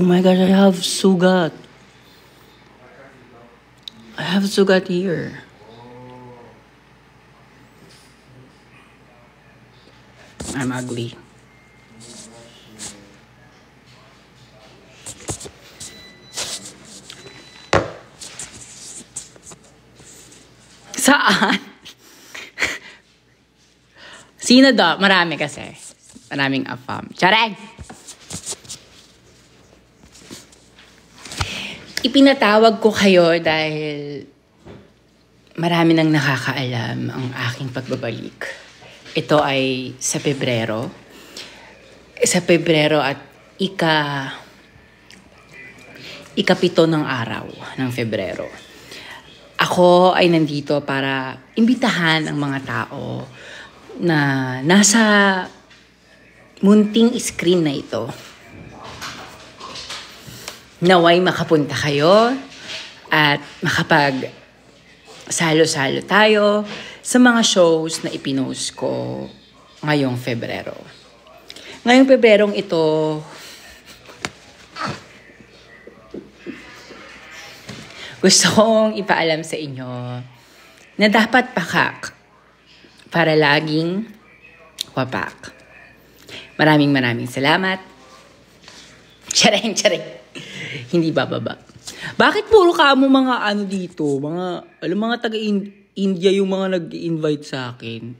my gosh, I have sugat. I have sugat here. I'm ugly. Saan? Sino daw? Marami kasi. Maraming afam. Chareng! Ipinatawag ko kayo dahil marami nang nakakaalam ang aking pagbabalik. Ito ay sa Pebrero. Sa Pebrero at ikapito ng araw ng Pebrero. Ako ay nandito para imbitahan ang mga tao na nasa munting screen na ito. Naway makapunta kayo at makapag salo-salo tayo sa mga shows na ipinost ko ngayong Pebrero. Ngayong Pebrerong ito, gusto kong ipaalam sa inyo na dapat pakak para laging wapak. Maraming salamat. Charing. Hindi bababa. Bakit puro kamo mga ano dito? Mga taga-India yung mga nag-invite sa akin.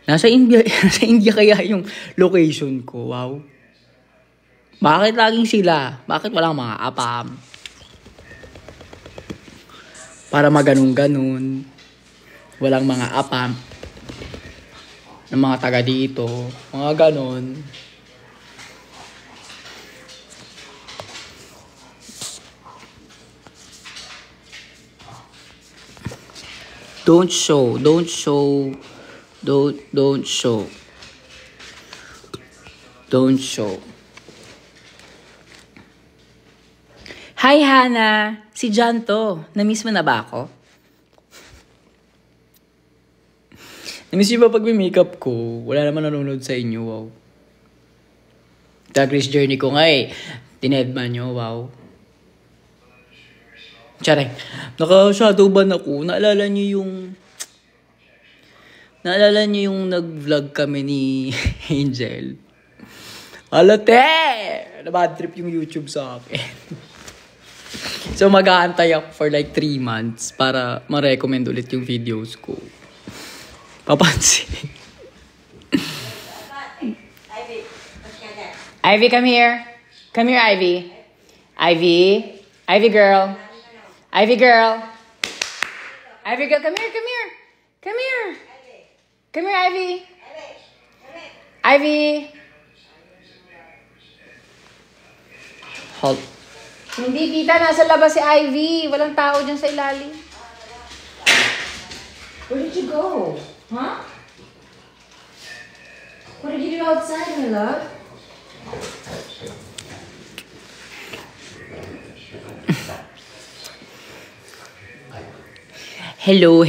Nasa India kaya yung location ko. Wow. Bakit laging sila? Bakit walang mga apam? Para maganong-ganon. Walang mga apam ng mga taga dito. Mga ganon. Don't show. Hi, Hannah. Si John to. Na-miss mo na ba ako? Na-miss niyo ba pag may makeup ko? Wala naman nanonood sa inyo, wow. Drag Race Journey ko nga eh. Tinedman nyo, wow. Charing. Naka-shadowban ako. Naalala niyo yung nag-vlog kami ni Angel? Alate! Nabad trip yung YouTube sa akin. So mag-aantay ako for like 3 months para ma-recommend ulit yung videos ko. Papansin. Ivy, come here. Come here, Ivy. Ivy girl. Ivy girl, come here. Come here, Ivy. Ivy. Hold. Hindi, tita. Nasa labas si Ivy. Walang tao dyan sa ilalim. Where did you go? Huh? What did you do outside, my love? Hello.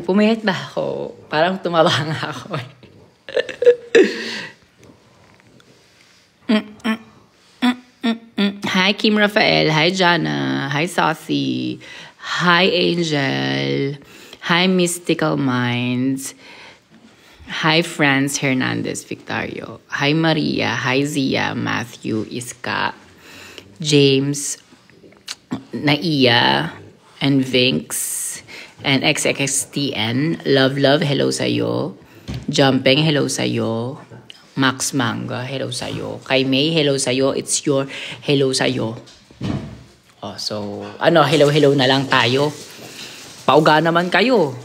Pumayat ba ako? Parang tumaba nga ako. Hi, Kim Rafael. Hi, Jana. Hi, Saucy. Hi, Angel. Hi, Mystical Minds. Hi, Franz Hernandez Victorio. Hi, Maria. Hi, Zia. Matthew. Iska. James. Naiya. And Vinx. And XXTN, love, hello sa'yo. Jumping, hello sa'yo. Max Manga, hello sa'yo. Kay May, hello sa'yo. It's your hello sa'yo. Oh, so, hello na lang tayo. Pauga naman kayo.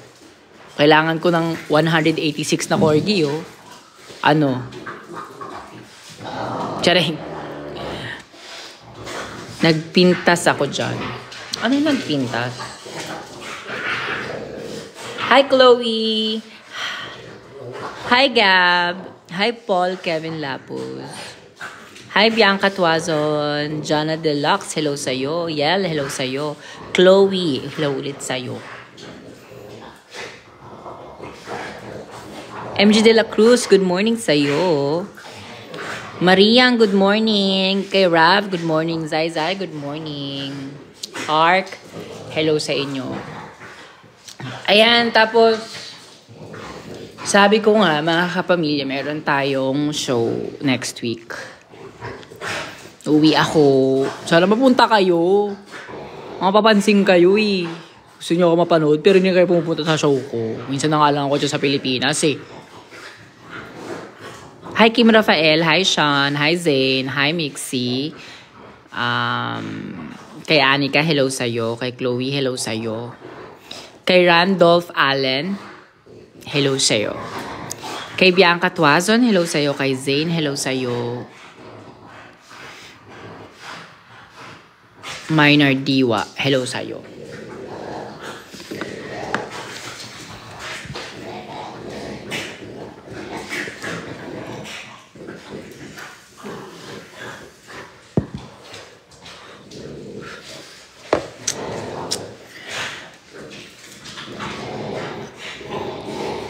Kailangan ko ng 186 na corgi, oh. Charing. Nagpintas ako dyan. Ano yung nagpintas? Hi, Chloe. Hi, Gab. Hi, Paul Kevin Lapus. Hi, Bianca Tuazon. Jana Deluxe, hello sa'yo. Yel, hello sa'yo. Chloe, hello ulit sa'yo. MG De La Cruz, good morning sa'yo. Mariang, good morning. Kay Rav, good morning. Zai Zai, good morning. Ark, hello sa inyo. Ayan, tapos, sabi ko nga, mga kapamilya, meron tayong show next week. Uwi ako. Sana mapunta kayo. Mapapansin kayo eh. Gusto nyo ako mapanood, pero hindi kayo pumupunta sa show ko. Minsan na nga lang ako dyan sa Pilipinas eh. Hi Kim Rafael, hi Sean, hi Zane, hi Mixie. Kay Anika, hello sa'yo. Kay Chloe, hello sa'yo. Kay Randolph Allen, hello sa'yo. Kay Bianca Tuazon, hello sa'yo. Kay Zane, hello sa'yo. Minor Diwa, hello sa'yo.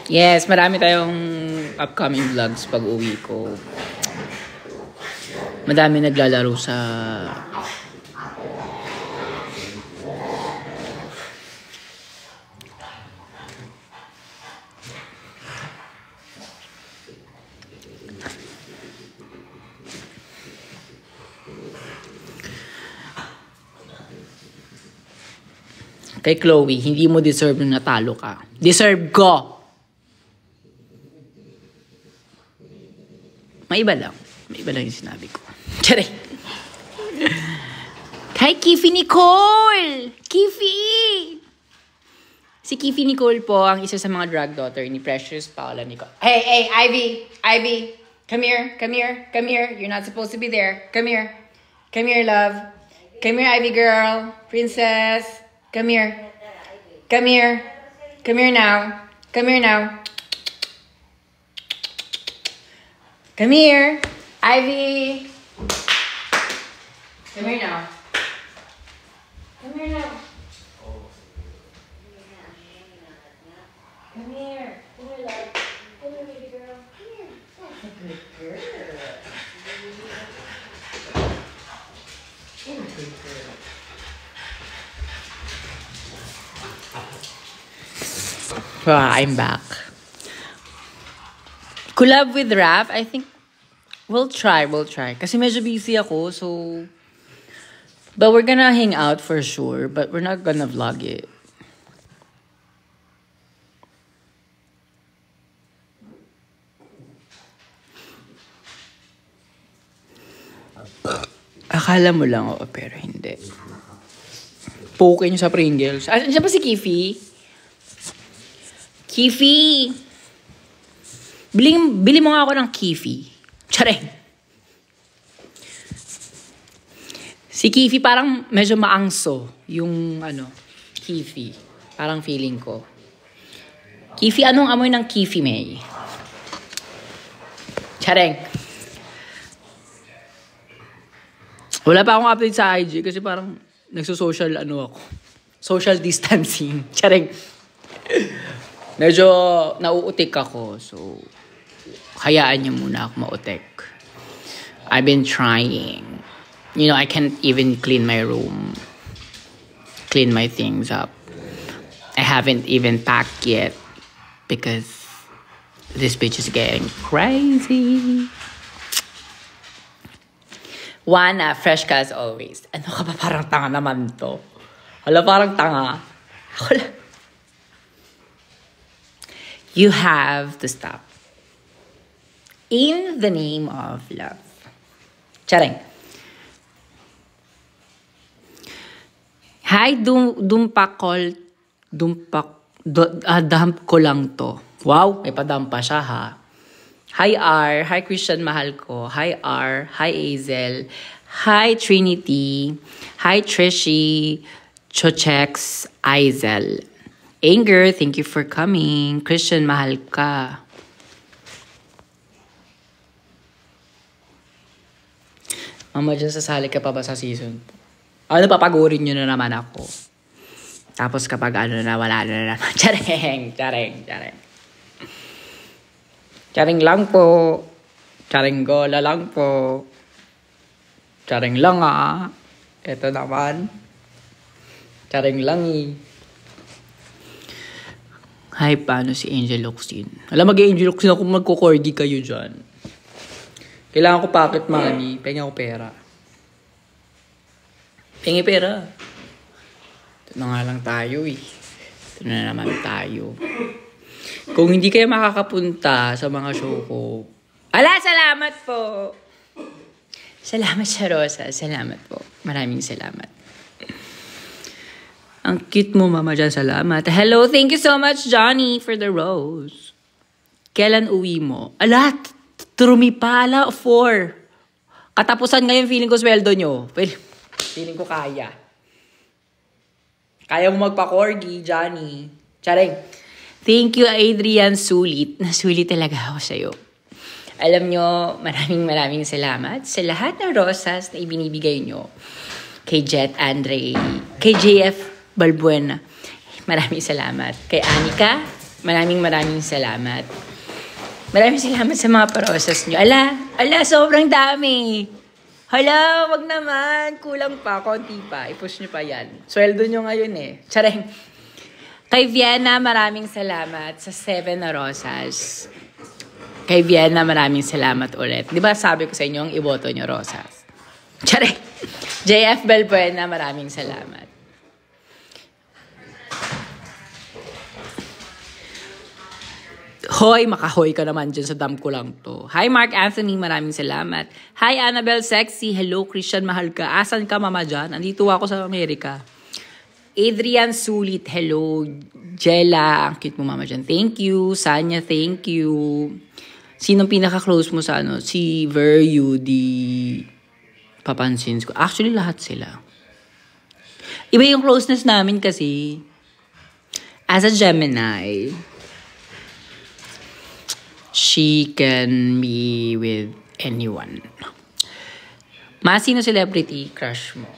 Yes, marami tayong upcoming vlogs pag uwi ko. Madami naglalaro sa kay Chloe, hindi mo deserve nung natalo ka. Deserve ko! May iba lang. May iba lang yung sinabi ko. Charay! Kay Kifi Nicole! Kifi! Si Kifi Nicole po ang isa sa mga drag daughter ni Precious Paula Nicole. Hey, Ivy! Ivy! Come here, come here, come here. You're not supposed to be there. Come here. Come here, love. Come here, Ivy girl. Princess. Come here. Come here. Come here now. Come here now. Come here. Ivy. Come here now. Come here now. Come here. Come here, love. Come here, baby girl. Come here. That's a good girl. You're a good girl. I'm back. Collab with Raph, I think we'll try. Kasi medyo busy ako, so but we're gonna hang out for sure, but we're not gonna vlog it. Akala mo lang, oo, pero hindi. Poke nyo sa Pringles. Siya pa si Kifi? Kifi! Bili mo nga ako ng Kifi. Tsareng. Si Kifi parang medyo maangso. Yung Kifi. Parang feeling ko. Kifi, anong amoy ng Kifi, May? Tsareng. Wala pa akong update sa IG kasi parang nagso-social ako. Social distancing. Tsareng. Medyo nauutik ako. So, hayaan niyo muna ako mautik. I've been trying. I can't even clean my room. Clean my things up. I haven't even packed yet. Because this bitch is getting crazy. Juana, fresh ka as always. Ano ka ba? Parang tanga naman to. Hala, parang tanga. Hala. You have to stop. In the name of love. Charing. Hi, dumpak ko lang to. Wow, may padamp pa siya ha. Hi R, hi Christian mahal ko. Hi R, hi Azel. Hi Trinity. Hi Trishi. Chochex, Azel. Anger, thank you for coming. Christian, mahal ka. Mama, dyan sasali ka pa ba sa season? Papagurin nyo na naman ako. Tapos kapag na, wala na naman. Charing. Charing lang po. Charinggola lang po. Charing lang Ito naman. Charing lang Hi, paano si Angel Locsin? Alam, mag-Angel Locsin ako, magko-corgi kayo dyan. Kailangan ko pocket money. Pengi ako pera. Pengi pera. Ito na nga lang tayo Ito na naman tayo. Kung hindi kayo makakapunta sa mga show ko, salamat po! Salamat sa Rosa. Salamat po. Maraming salamat. Ang cute mo, Mama Jan. Salamat. Hello, thank you so much, Johnny, for the rose. Kailan uwi mo? Trumi pa. 4. Katapusan ngayon, feeling ko sweldo nyo. Feeling ko kaya. Kaya mo magpa-corgi, Johnny. Charing. Thank you, Adrian Sulit. Nasulit talaga ako sa'yo. Alam nyo, maraming salamat sa lahat ng rosas na ibinibigay nyo. Kay Jet Andre, kay JF Balbuena, maraming salamat. Kay Anika, maraming salamat. Maraming salamat sa mga parosas nyo. Sobrang dami. Wag naman. Kulang pa, konti pa. I-push nyo pa yan. Sweldo nyo ngayon Charing. Kay Vienna, maraming salamat sa 7 na rosas. Kay Vienna, maraming salamat ulit. Di ba sabi ko sa inyo, ang iboto nyo rosas? Charing. JF Balbuena, maraming salamat. Hoy, makahoy ka naman dyan sa dam ko lang to. Hi, Mark Anthony, maraming salamat. Hi, Annabelle Sexy. Hello, Christian, mahal ka. Asan ka, Mama Jan? Andito ako sa Amerika. Adrian Sulit, hello. Jella, ang cute mo, Mama Jan. Thank you. Sanya, thank you. Sinong pinaka-close mo sa Si Veryu, di papansin ko. Actually, lahat sila. Iba yung closeness namin kasi. As a Gemini, she can be with anyone. Sino celebrity crush mo?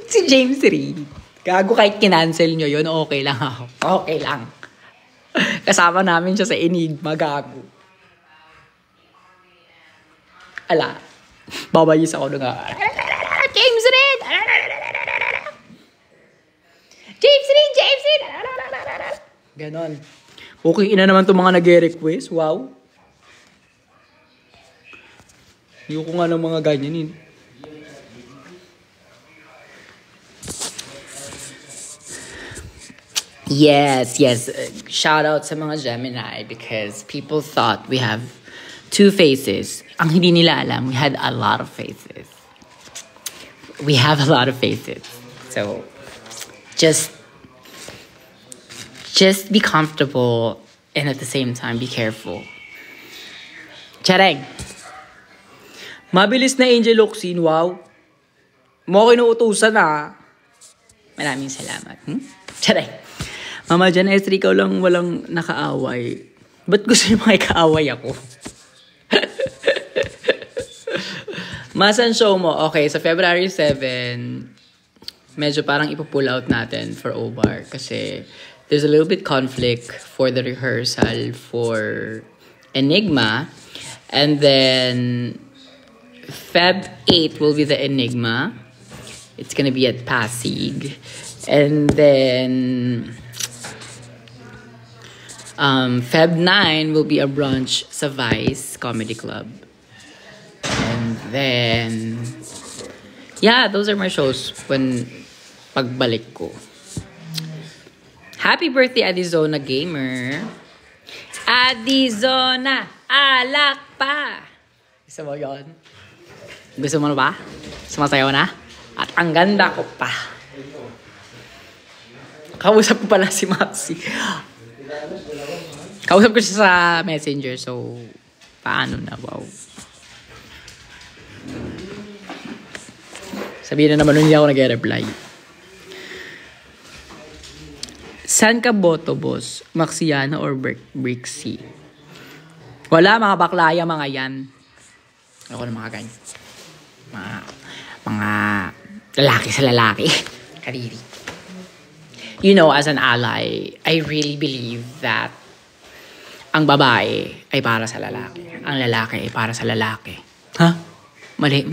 Si James Reid. Gago, kahit kinancel nyo yun, okay lang ako. Okay lang. Kasama namin siya sa Enigma, gago. Babayis ako nga. James Reid! James Reid! Ganon. Okay, ina naman itong mga nag-request. Wow. Hindi ko nga ng mga ganyan Yes. Shout out sa mga Gemini because people thought we have 2 faces. Ang hindi nila alam, we had a lot of faces. We have a lot of faces. So, just be comfortable and at the same time, be careful. Chareng. Mabilis na Angel Locsin, wow. Mo kinuutusan Maraming salamat. Chareng. Mama Jan, Esther, ikaw lang walang nakaaway. Ba't gusto niyo makikaaway ako? Masan show mo? Okay, sa February 7, medyo parang ipo-pull out natin for OBAR kasi there's a little bit conflict for the rehearsal for Enigma. And then Feb 8 will be the Enigma. It's gonna be at Pasig. And then Feb 9 will be a brunch sa Vice Comedy Club. And then, yeah, those are my shows when pagbalik ko. Happy birthday, Adizona Gamer. Adizona, alak pa. Gusto mo yun? Gusto mo na ba? Sumasayaw na? At ang ganda ko pa. Kausap ko pala si Maxi. Kausap ko siya sa Messenger, so paano na, wow. Sabihin na naman nun, hindi ako nag-reply. Saan ka boto, boss? Maxiana or Brixie? Wala, mga baklaya, mga yan. Ako na mga ganyan. Mga lalaki sa lalaki. Kariri. You know, as an ally, I really believe that ang babae ay para sa lalaki. Ang lalaki ay para sa lalaki. Ha? Mali.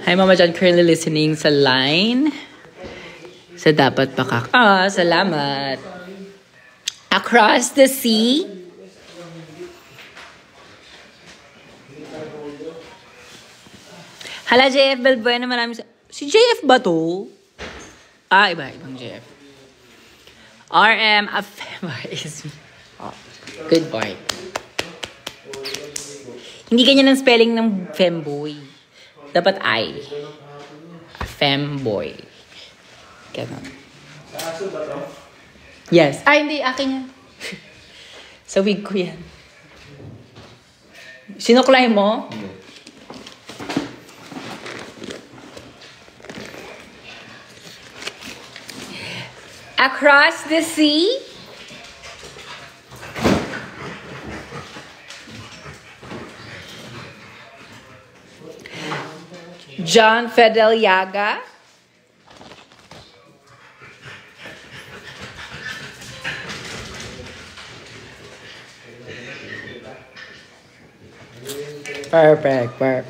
Hi, Mama John, currently listening sa line. Sa Dapat Pakak. Salamat. Across the sea. Hala, JF Balbuena, maraming si JF ba to? Ibang JF. RM is good boy. Hindi ganyan ang spelling ng femboy. Dapat I. Femboy. Ganun. Yes. Hindi. Akin yan. Sa wig ko yan. Sinuklay mo? Across the sea. John Fideliaga. Perfect.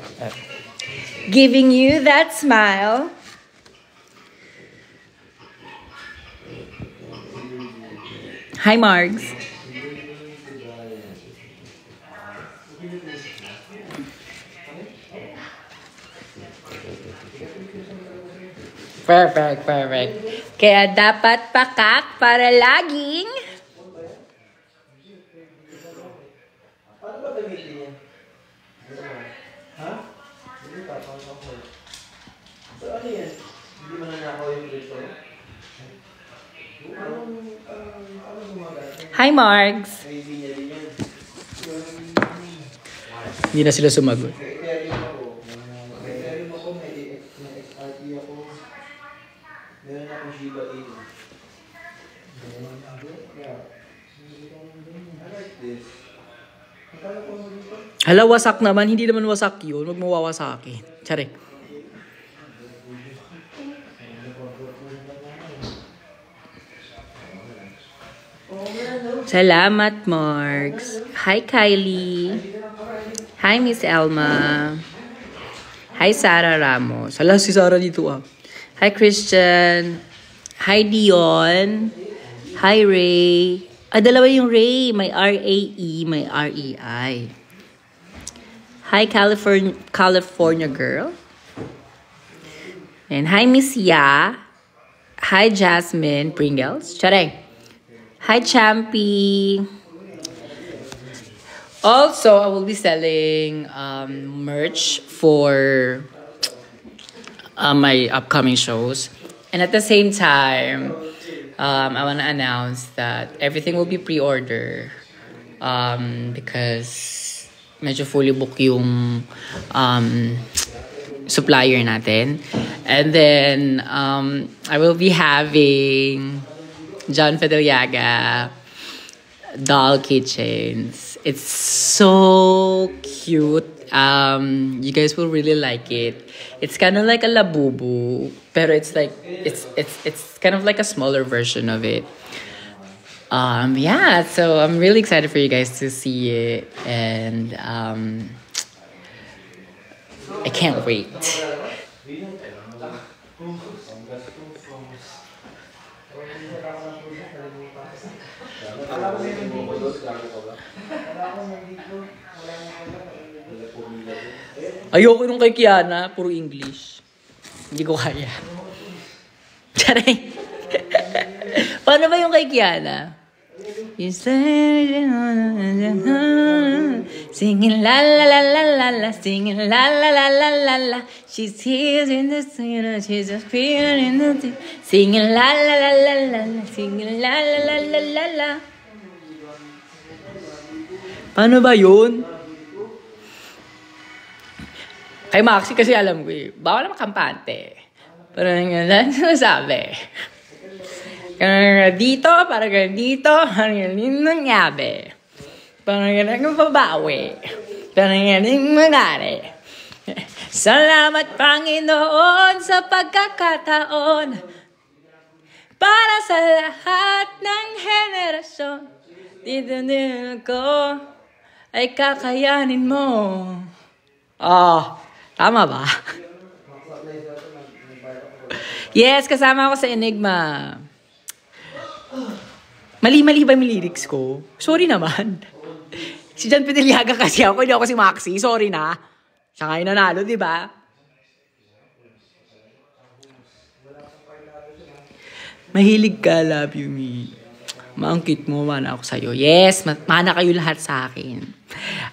Giving you that smile. Hi, Margs. Perfect. Kaya dapat pakak para laging Hi, Margs. Hindi na sila sumagot. Hala, wasak naman. Hindi naman wasak yun. Huwag mo wawasakin. Tsari. Salamat, Marks. Hi, Kylie. Hi, Miss Elma. Hi, Sarah Ramos. Hala, si Sarah dito Hi, Christian. Hi, Dion. Hi, Ray. Dalawa yung Ray. May R-A-E, may R-E-I. Hi, California girl. And hi, Miss Ya. Hi, Jasmine Pringles. Charay. Hi, Champy. Also, I will be selling merch for my upcoming shows. And at the same time, I want to announce that everything will be pre-order because medyo fully book yung supplier natin. And then, I will be having John Fideliaga doll keychains. It's so cute. You guys will really like it. It's kind of like a Labubu, pero it's like it's kind of like a smaller version of it. Yeah, so I'm really excited for you guys to see it, and I can't wait. Ayoko nung kay Kiana, puro English. Hindi ko kaya. Charay. Paano ba yung kay Kiana? Singing la la la la la la, singing la la la la la la. She's here in the city, she's just feeling in the city. Singing la la la la la la, singing la la la la la la. Paano ba yun? Kay Maxi kasi alam ko bawal naman kampante. Pero nga sabi. Dito, para dito, parang nangyari. Parang ganang babawi. Parang ganang mangyari. Salamat, Panginoon, sa pagkakataon. Para sa lahat ng henerasyon, dito din ako ay kakayanin mo. Tama ba? Yes, kasama ako sa Enigma. Mali-mali ba yung lyrics ko? Sorry naman. Si John Pedeliaga kasi ako, hindi ako si Maxi. Sorry na. Siya nga yung nanalo, di ba? Mahilig ka, love you me. Maangkit mo, mana ako sa'yo. Yes, mana kayo lahat sa akin.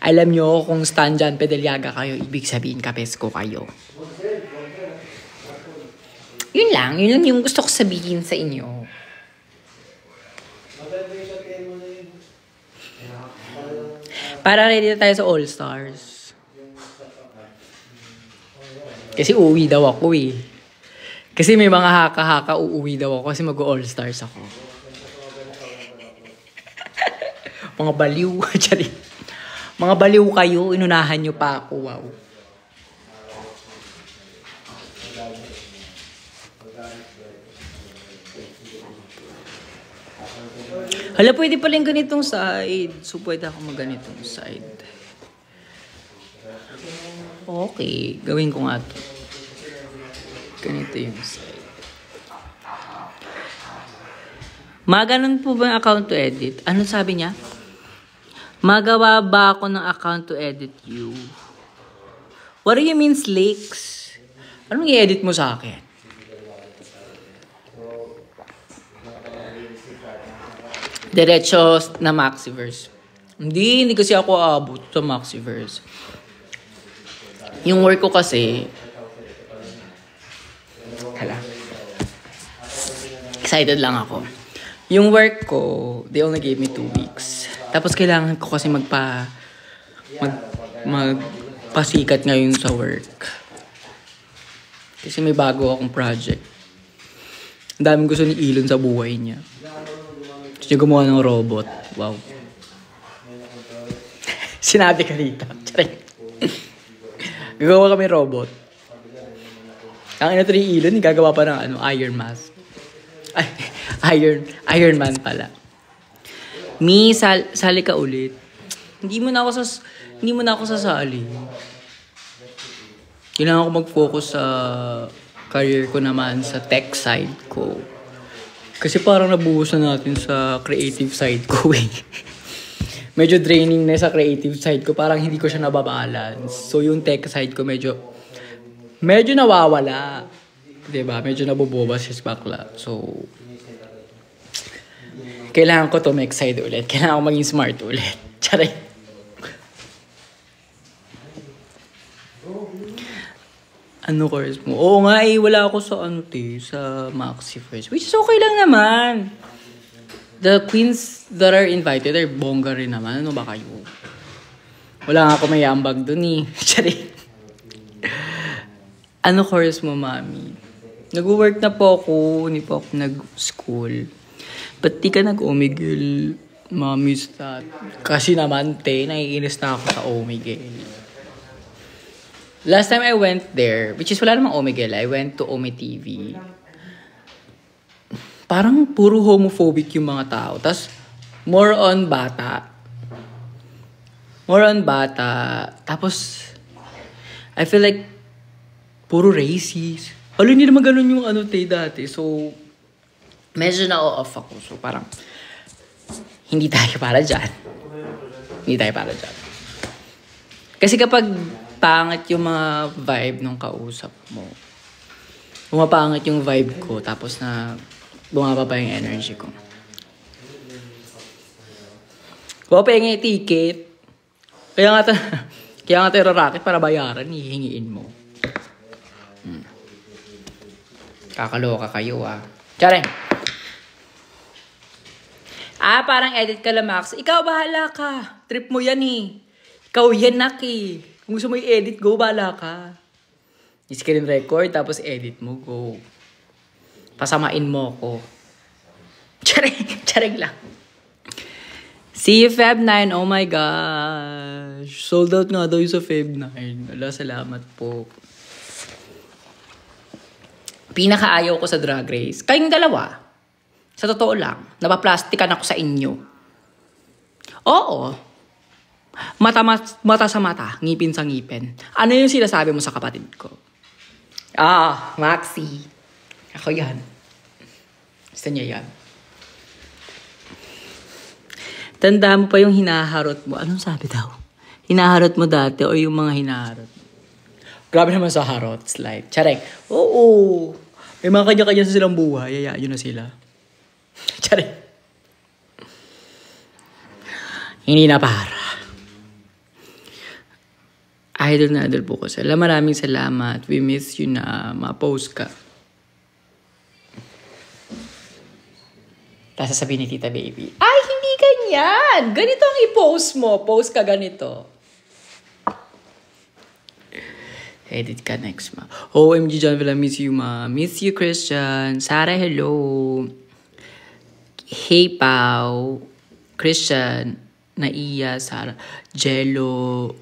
Alam nyo, kung Stan John Pedeliaga kayo, ibig sabihin kapesko kayo. Yun lang yung gusto ko sabihin sa inyo. Para ready na tayo sa All-Stars. Kasi uuwi daw ako eh. Kasi may mga haka-haka uuwi daw ako kasi mag-All-Stars ako. Mga baliw. Mga baliw kayo, inunahan nyo pa ako. Wow. Hala, pwede pala yung ganitong side. So, pwede ako mag-ganitong side. Okay, gawin ko nga ito. Ganito yung side. Maganon po ba yung account to edit? Ano sabi niya? Magawa ba ako ng account to edit you? What do you mean, Slicks? Anong i-edit mo sa akin? Diretso na Maxiverse. Hindi kasi ako aabot sa Maxiverse. Yung work ko kasi, excited lang ako. Yung work ko, they only gave me 2 weeks. Tapos kailangan ko kasi magpasikat ngayon sa work. Kasi may bago akong project. Ang daming gusto ni Elon sa buhay niya. Gusto niya gumawa ng robot. Wow. Sinabi ka dito. Gagawa kami robot. Ang ina ni Elon, gagawa pa ng Iron Mask. Iron Man pala. Sali ka ulit. Hindi mo na ako sasali. Kailangan ko mag-focus sa career ko naman sa tech side ko. Kasi parang nabuhos na natin sa creative side ko eh. Medyo draining na sa creative side ko. Parang hindi ko siya nababalance. So yung tech side ko medyo nawawala. Diba? Medyo nabuboba si bakla. So, kailangan ko to make side ulit. Kailangan ko maging smart ulit. Charay. Ano course mo? Oo nga eh, wala ako sa sa Maxiverse. Which is okay lang naman. The queens that are invited are bongga rin naman. Ano ba kayo? Wala nga ako may ambag dun eh. Charay. Ano course mo, mami? Nag-work na po ako. Hindi po ako nag-school. Ba't di ka nag-Omigel? Mami, that. Kasi naman, naiinis na ako sa Omigel. Last time I went there, which is wala namang Omigel, I went to Omi TV. Parang puro homophobic yung mga tao. Tas more on bata. Tapos, I feel like, puro racist. Hindi naman ganun yung dati. So, medyo na-off ako. So, parang, hindi tayo para dyan. Kasi kapag pangit yung mga vibe nung kausap mo, pumapangit yung vibe ko, tapos na bumababa yung energy ko. Pupengay ticket. Kaya nga tayo racket para bayaran, hihingiin mo. Kakaloka kayo Tsare. Parang edit ka lang, Max. Ikaw, bahala ka. Trip mo yan eh. Ikaw yan, Naki. Kung gusto mo i-edit, go, bahala ka. I-screen record, tapos edit mo, go. Pasamain mo ko. Charing lang. See you Feb 9. Oh my gosh. Sold out nga daw yung sa Feb 9. Wala, salamat po. Pinakaayaw ko sa Drag Race. Kayong dalawa. Sa totoo lang, napaplastikan ako sa inyo. Oo. Mata sa mata, ngipin sa ngipin. Ano yung sinasabi mo sa kapatid ko? Maxi. Ako yan. Gusto niya yan. Tanda mo pa yung hinaharot mo. Anong sabi daw? Hinaharot mo dati o yung mga hinaharot mo? Grabe naman sa harot. Slide. Charek. Oo. May mga kanya-kanya sa silang buhay. Yun na sila. Charek. Hindi na para. Idol na idol po ko. Maraming salamat. We miss you na ma-post ka. Tapos sasabihin ni Tita Baby, ay, hindi ganyan. Ganito ang i-post mo. Post ka ganito. Edit ka next, ma. OMG, John Villa, miss you, ma. Miss you, Christian. Sarah, hello. Hey, Pao. Christian. Naiya, Sarah. Jello.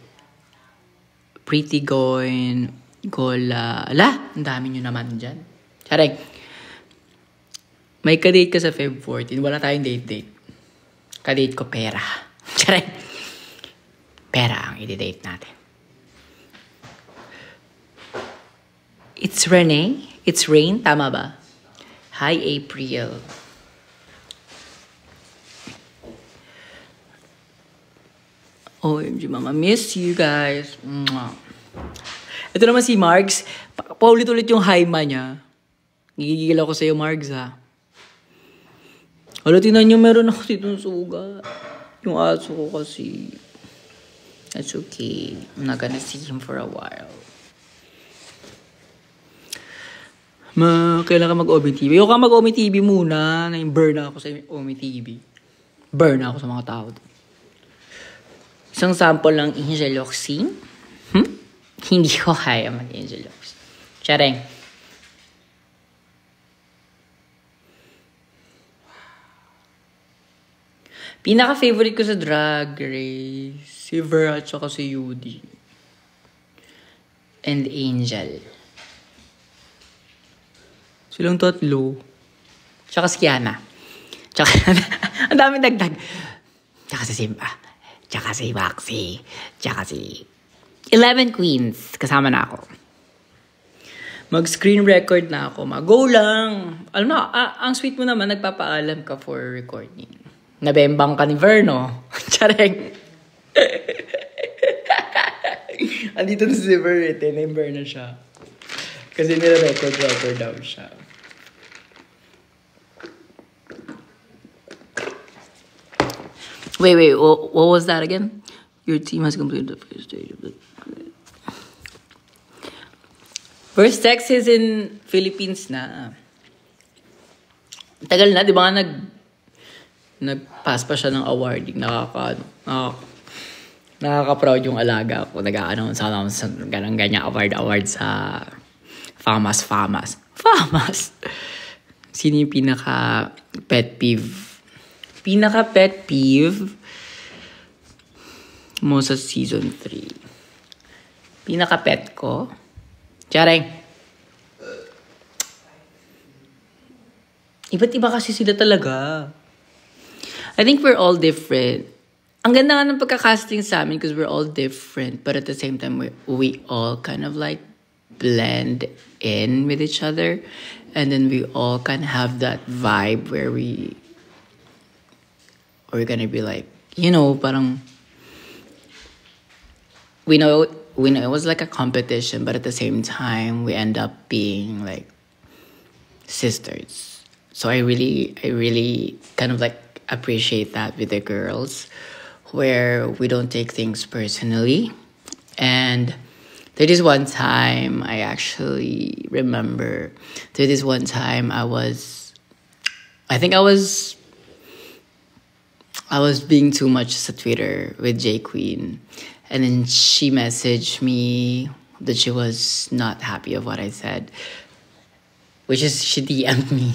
Pretty Goin. Gola. Ala, ang dami nyo naman dyan. Charek. May kadate ka sa Feb 14. Wala tayong date. Kadate ko pera. Charek. Pera ang i-date natin. It's Renee. It's Rain. Tama ba? Hi, April. OMG, mama. Miss you guys. Mwah. Ito naman si Margs. Paulit-ulit yung hi ma niya. Gigigil ako sa'yo, Margs, ha. Wala, tinan nyo, meron ako ditong suga. Yung aso ko kasi. That's okay. I'm not gonna see him for a while. Kailangan mag-OMTV. Yung ka mag-OMTV muna. Burn na ako sa OMTV. Burn na ako sa mga tao. Isang sample lang, Angel Oxing. Hindi ko kaya mag-Angel Oxing. Chareng. Pinaka-favorite ko sa Drag Race, si Ver at saka si Yudi. And Angel. Silang tatlo. Tsaka si Kiana. Tsaka, ang daming dagdag. Tsaka si Simba. Tsaka si Maxi. Tsaka si 11 Queens. Kasama na ako. Mag-screen record na ako. Go lang. Alam na, ang sweet mo naman, nagpapaalam ka for recording. Nabembang ka ni Verno. Tsareng. Andito na si Ver, tinimber na siya. Kasi nila-record daw siya. Wait, what was that again? Your team has completed the first stage of the... First text is in Philippines na. Tagal na, di ba nga nag-pass pa siya ng awarding. Nakaka-proud yung alaga ko. Nag-a-announce sa ganang-ganyang award sa Famas. Sino yung pinaka-pet peeve? Pinaka-pet peeve mo sa season 3. Pinaka-pet ko? Tiyareng. Iba't iba kasi sila talaga. I think we're all different. Ang ganda nga ng pagka-casting sa amin because we're all different. But at the same time, we all kind of like blend in with each other. And then we all kind of have that vibe where we're gonna be like, you know, parang we know it was like a competition, but at the same time, we end up being like sisters. So I really kind of like appreciate that with the girls, where we don't take things personally. And there is one time I actually remember. There is one time I was being too much sa Twitter with J Queen. And then she messaged me that she was not happy of what I said. Which is, she DM'd me.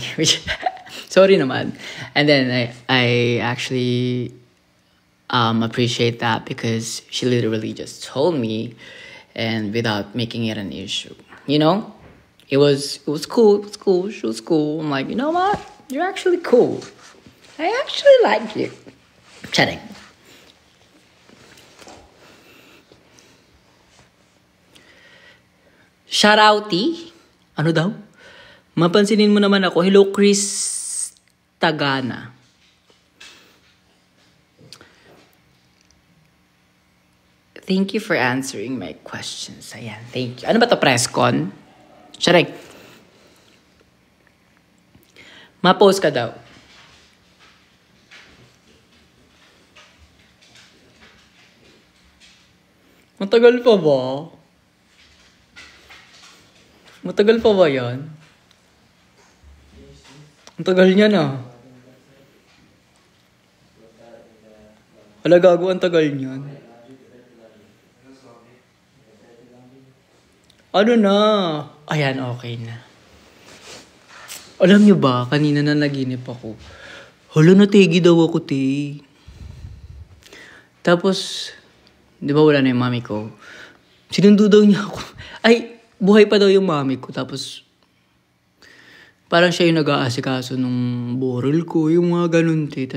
Sorry naman. And then I actually appreciate that because she literally just told me and without making it an issue. You know? It was cool. It was cool. She was cool. I'm like, you know what? You're actually cool. I actually like you. Charing. Shoutouty? Ano daw? Mapansinin mo naman ako. Hello, Chris Tagana. Thank you for answering my questions. Ayan, thank you. Ano ba to, press con? Charing. Ma-post ka daw. Matagal pa ba? Matagal pa ba yan? Ang tagal niya na. Hala, gago, ang tagal niyan. Ano na? Ayan, okay na. Alam niyo ba, kanina na naginip ako. Hala, natigi daw ako, te. Tapos, di ba wala na yung mami ko? Sinundo daw niya ako. Ay, buhay pa daw yung mami ko. Tapos, parang siya yung nag-aasikaso nung borol ko. Yung mga ganun, te.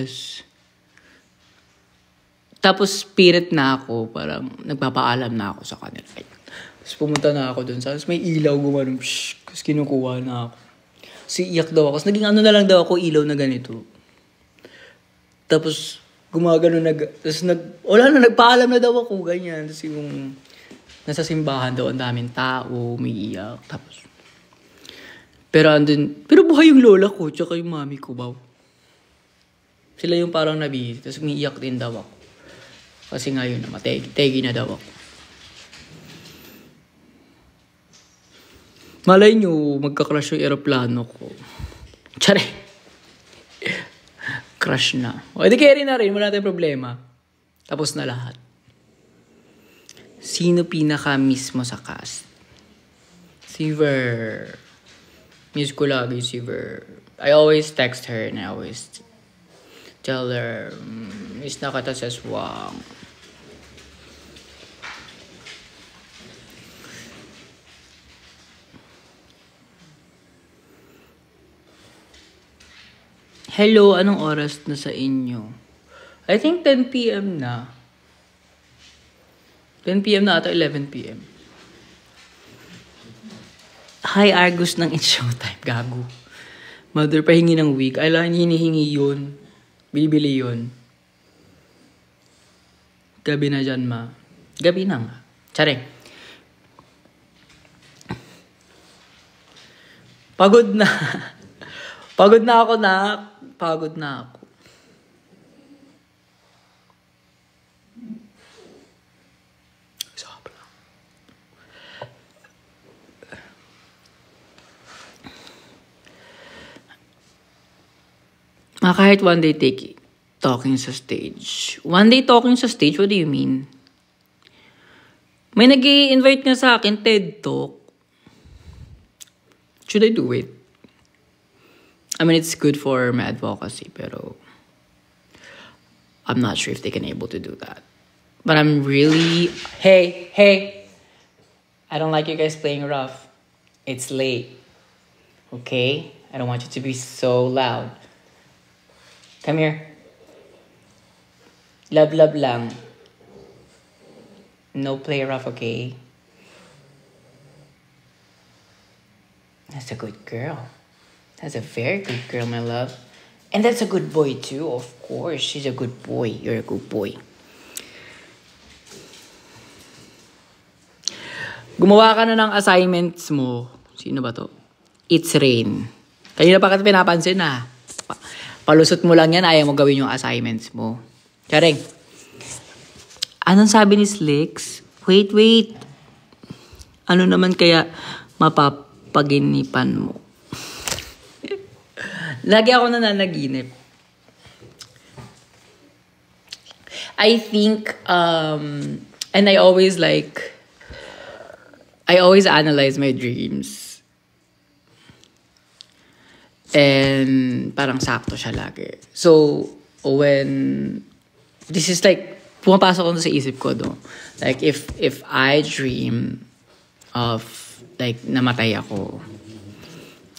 Tapos, spirit na ako. Parang, nagpapaalam na ako sa kanila. Tapos, pumunta na ako dun. Tapos, may ilaw gumanong. Tapos, kinukuha na ako. Iyak daw ako. Tapos, naging ano na lang daw ako, ilaw na ganito. Tapos, gumagano wala na, nagpaalam na daw ako, ganyan. Tapos yung, nasa simbahan daw, ang daming tao, umiiyak. Tapos, pero buhay yung lola ko, tsaka yung mami ko, baw. Sila yung parang nabihis. Tapos umiiyak din daw ako. Kasi ngayon na, tegi na daw ako. Malay nyo, magka-crash yung aeroplano ko. Tsare! Crush na. O, edi carry na rin. Wala tayong problema. Tapos na lahat. Sino pinaka-miss mo sa cast? Si Ver. Miss ko lagi si Ver. I always text her and I always tell her, miss na kita sa swang. Hello, anong oras na sa inyo? I think 10 p.m. na. 10 p.m. na ata, 11 p.m. Hi, Argus ng It's Showtime. Gago. Mother, pahingi ng wig. Ay, lang, hinihingi yun. Bibili yun. Gabi na dyan, ma. Gabi na nga. Tsare. Pagod na. Pagod na ako, nak. Pagod na ako. Sobra. Kahit one day talking sa stage. One day talking sa stage? What do you mean? May nag-i-invite nga sa akin, TED Talk. Should I do it? I mean, it's good for my advocacy, pero I'm not sure if they can able to do that. But I'm really... Hey! I don't like you guys playing rough. It's late. Okay? I don't want you to be so loud. Come here. Love lang. No play rough, okay? That's a good girl. That's a very good girl, my love. And that's a good boy too, of course. She's a good boy. You're a good boy. Gumawa ka na ng assignments mo. Sino ba to? It's Rain. Kanina pa kita pinapansin na. Palusot mo lang yan, ayaw mo gawin yung assignments mo. Charing. Anong sabi ni Slicks? Wait. Ano naman kaya mapapaginipan mo? Lagi ako nananaginip. I think, and I always analyze my dreams. And parang sakto siya lagi. So, this is like, pumapasok ko sa isip ko, no? Like, if I dream of, like, namatay ako,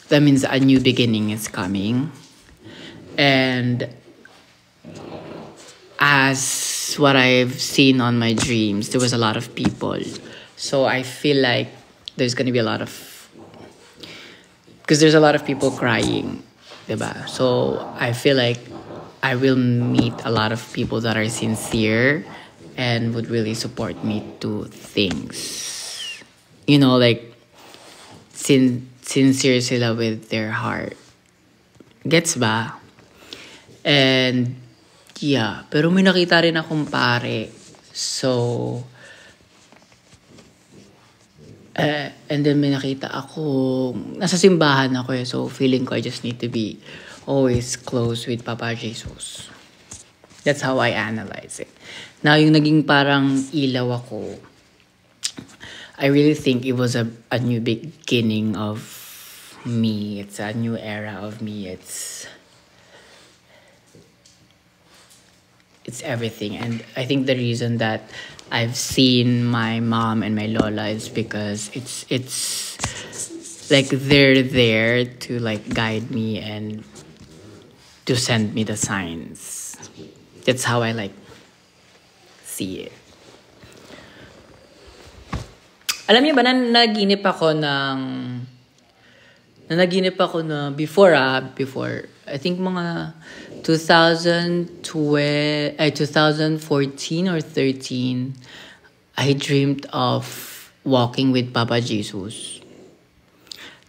that means a new beginning is coming. And as what I've seen on my dreams, there was a lot of people. So I feel like there's gonna be a lot of, because there's a lot of people crying, diba? So I feel like I will meet a lot of people that are sincere and would really support me to things. You know, like, sincere sila with their heart. Gets ba? And, yeah. Pero may nakita rin akong pare. So, and then may nakita ako, nasa simbahan ako eh. So, feeling ko I just need to be always close with Papa Jesus. That's how I analyze it. Now, yung naging parang ilaw ako, I really think it was a new beginning of me. It's a new era of me. It's everything. And I think the reason that I've seen my mom and my lola is because it's like they're there to like guide me and to send me the signs. That's how I like see it. Alam niyo ba, nanaginip ako na before, I think mga 2014 or 13, I dreamed of walking with Papa Jesus.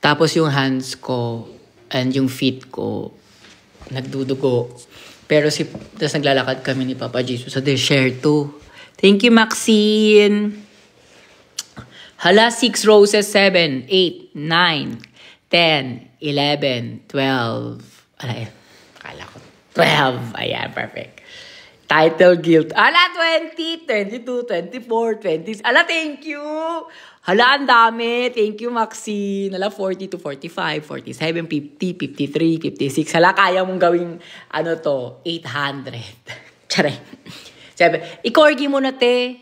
Tapos yung hands ko and yung feet ko nagdudugo. Pero tapos naglalakad kami ni Papa Jesus sa desierto. Thank you, Maxine. Hala, 6 roses, 7, 8, 9, 10, 11, 12. Akala ko 12. Ayan, perfect. Title guilt. Hala, 20, 22, 24, 20. Hala, thank you. Hala, ang dami. Thank you, Maxine. Hala, 40 to 45, 47, 50, 53, 56. Hala, kaya mong gawing, 800. Tsare. 7. I-corgi mo na, te.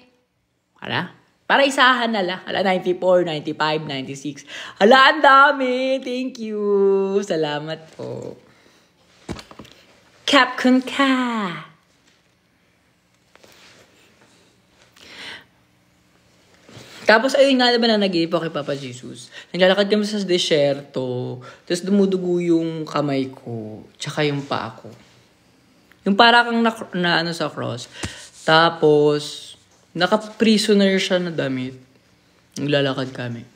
Hala. Para isahan na lang. Hala, 94, 95, 96. Hala, ang dami. Thank you. Salamat po. Capcom ka. Tapos, ayun nga naman na naginip ako kay Papa Jesus. Naglalakad kami sa desierto. Tapos dumudugo yung kamay ko. Tsaka yung paa ko. Yung para kang na sa cross. Tapos, naka-prisoner siya na damit. Naglalakad kami.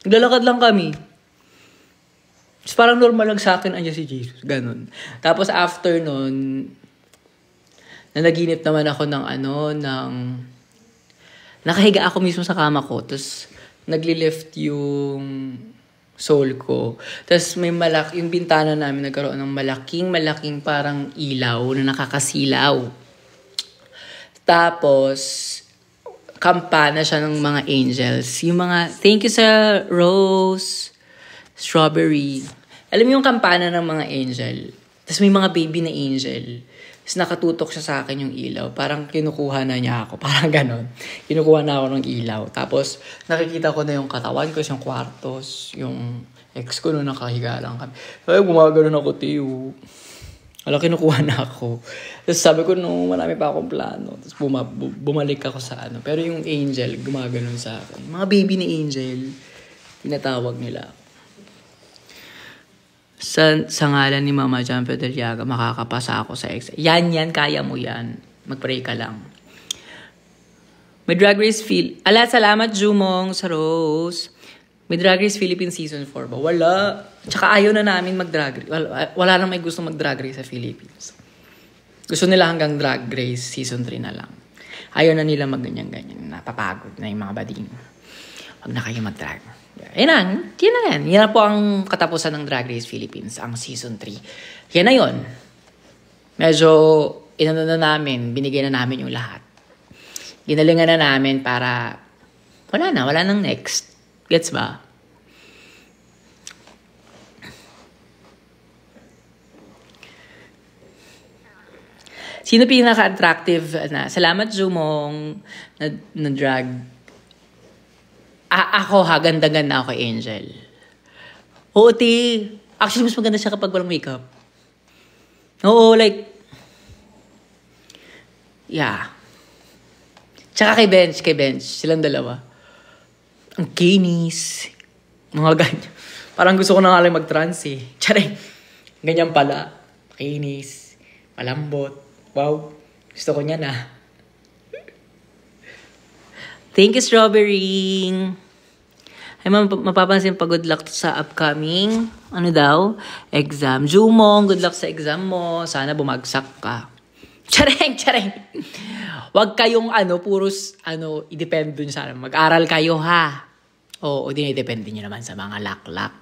Naglalakad lang kami. Tapos parang normal lang sa akin, andiyan si Jesus. Ganon. Tapos after nun, nanaginip naman ako nakahiga ako mismo sa kama ko. Tapos nagli-lift yung soul ko. Tapos may yung bintana namin nagkaroon ng malaking parang ilaw na nakakasilaw. Tapos, kampana siya ng mga angels. Yung mga, thank you sa Rose, Strawberry. Alam mo yung kampana ng mga angel. Tapos may mga baby na angel. Tapos nakatutok siya sa akin yung ilaw. Parang kinukuha na niya ako. Parang ganon. Kinukuha na ako ng ilaw. Tapos, nakikita ko na yung katawan ko, yung kwartos, yung ex ko no nakahiga lang kami. Ay, gumagano ako, Tiyo. Alam, kinukuha na ako. Tapos sabi ko, no, marami pa akong plano. Tapos bumalik ako sa Pero yung angel, gumaganon sa akin. Mga baby ni angel, tinatawag nila ako. Sa ngalan ni Mama John Pedriaga, makakapasa ako sa exam. Yan, kaya mo yan. Mag-pray ka lang. May Drag Race salamat, Jumong, sa Rose. May Drag Race Philippines Season 4 ba? Wala. Tsaka ayaw na namin mag-drag race. Wala nang may gusto mag-drag race sa Philippines. Gusto nila hanggang Drag Race Season 3 na lang. Ayaw na nila mag-ganyan-ganyan. Napapagod na yung mga bading. Huwag na kayo mag-drag. Yan na yan. Yan na po ang katapusan ng Drag Race Philippines, ang Season 3. Yan na yun. Medyo, binigay na namin yung lahat. Ginalingan na namin para, wala nang next. Gets ba? Sino pinaka-attractive na? Salamat, Jumong, na drag. Ako ganda-ganda ako, Angel. Oo, ti. Actually, mas maganda siya kapag walang makeup. Oo, like, yeah. Tsaka kay Bench, silang dalawa. Ang kinis. Mga ganyan. Parang gusto ko na nga lang mag-trans eh. Charing. Ganyan pala. Kinis. Malambot. Wow. Gusto ko niya na. Thank you, Strawberry. Ay, mapapansin pa good luck sa upcoming, exam. Jumong, good luck sa exam mo. Sana bumagsak ka. Chareng. Huwag kayong puros, i-depend dun sa mag-aral kayo ha. Oo, dinidepende nyo naman sa mga laklak.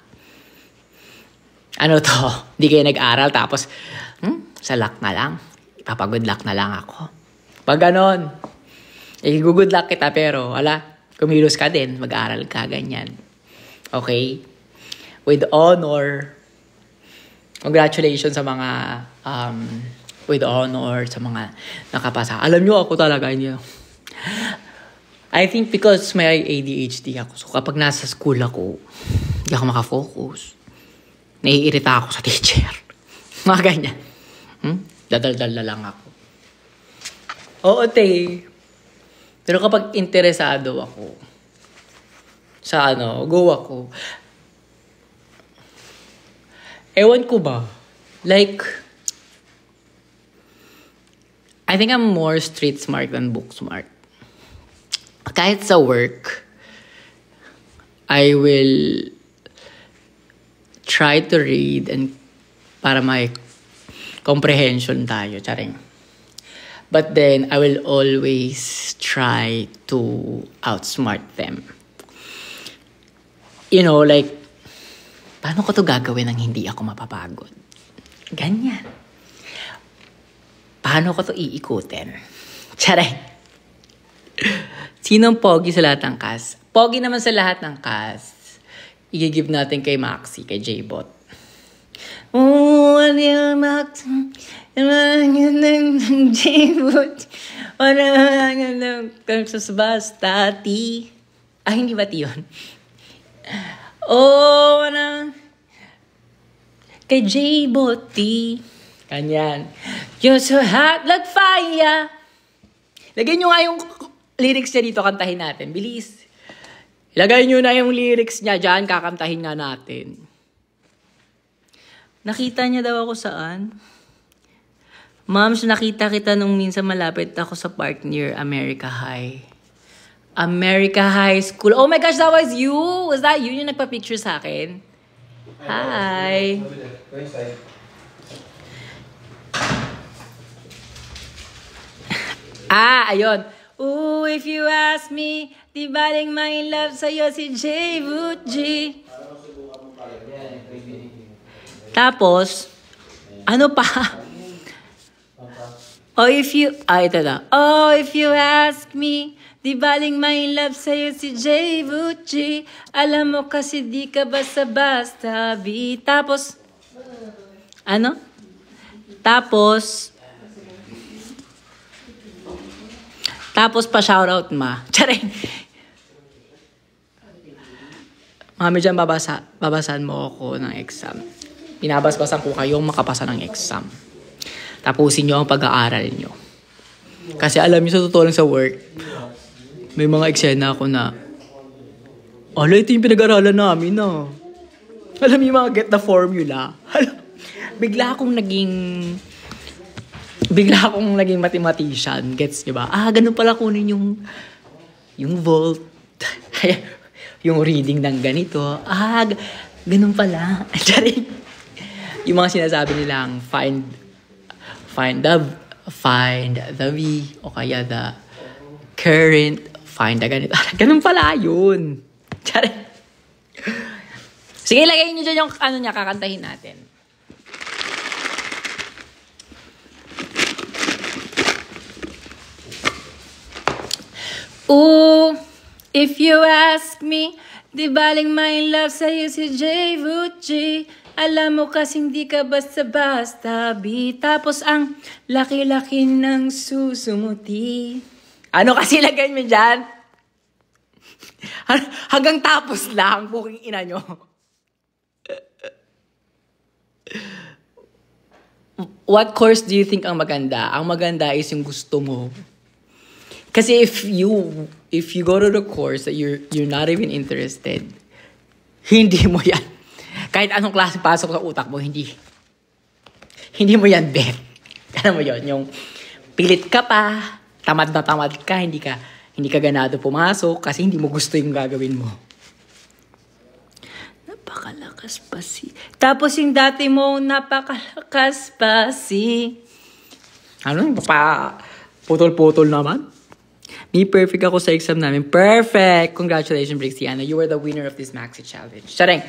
Hindi kayo nag-aral tapos, sa luck na lang. Ipapag-good luck na lang ako. Pag ganon, good luck kita pero, kumilos ka din, mag-aral ka, ganyan. Okay? With honor, congratulations sa mga, with honor, sa mga nakapasa. Alam nyo, ako talaga niya. I think because may ADHD ako, so kapag nasa school ako, hindi ako makafocus. Naiirita ako sa teacher. Mga ganyan. Dadal-dal na lang ako. Oo, te. Pero kapag interesado ako sa go ako. Ewan ko ba? Like, I think I'm more street smart than book smart. Kahit sa work, I will try to read and para may comprehension tayo. Charing. But then, I will always try to outsmart them. Like, paano ko to gagawin nang hindi ako mapapagod? Ganyan. Paano ko to iikutin? Charay. Sinong pogi sa lahat ng cast? Pogi naman sa lahat ng cast. I-give natin kay Maxi, kay J-Bot. Oh, ano yung Max? J-Bot. Basta-ti. Hindi ba ti yun? Oh, kay J-Bot. Kanyan. You're so hot like fire. Lagyan nyo nga yung lyrics niya dito, kantahin natin. Bilis. Ilagay nyo na yung lyrics niya dyan, kakantahin nga natin. Nakita niya daw ako saan? Moms, nakita kita nung minsan malapit ako sa park near America High. America High School. Oh my gosh, that was you? Was that you yung nagpa-picture sa akin? Hi. Ayun. Ooh, if you ask me, di baling my love sa'yo si J. Vucci. Tapos, pa? Ito na. Oh, if you ask me, di baling my love sa'yo si J. Vucci. Alam mo kasi di ka basta-basta, B. Tapos, Tapos pa-shoutout ma. Charing. Mami dyan, babasahan mo ako ng exam. Pinabasbasan ko kayong makapasa ng exam. Tapusin nyo ang pag-aaral nyo. Kasi alam nyo, sa totoo lang sa work, may mga eksena ako na, ito yung pinag-aralan namin na. Alam yung mga get the formula. Bigla akong naging mathematician. Gets nyo ba? Ganun pala kunin yung volt. Yung reading ng ganito. Ganun pala. Yung mga sinasabi nilang find the V o kaya the current, find the ganito. Ganun pala yun. Sige, lagay nyo dyan yung kakantahin natin. Ooh, if you ask me, di baling my love sa'yo si J. Vucci. Alam mo kasing di ka basta-basta, B. Tapos ang laki-laki ng susumuti. Kasi lagay mo dyan? Hanggang tapos lang, buking ina nyo. what course do you think ang maganda? Ang maganda is yung gusto mo. Kasi if you go to the course that you're not even interested, hindi mo yan. Kahit anong klase pasok sa utak mo, hindi mo yan bet. Alam mo yon, yung pilit ka pa, tamad na tamad ka, hindi ka ganado pumasok kasi hindi mo gusto yung gagawin mo. Napakalakas pa si. Tapos yung dati mo, napakalakas pa si. Ano? Putol-putol naman. Me, perfect ako sa exam namin. Perfect! Congratulations, Brixiana. You were the winner of this Maxi Challenge. Charing!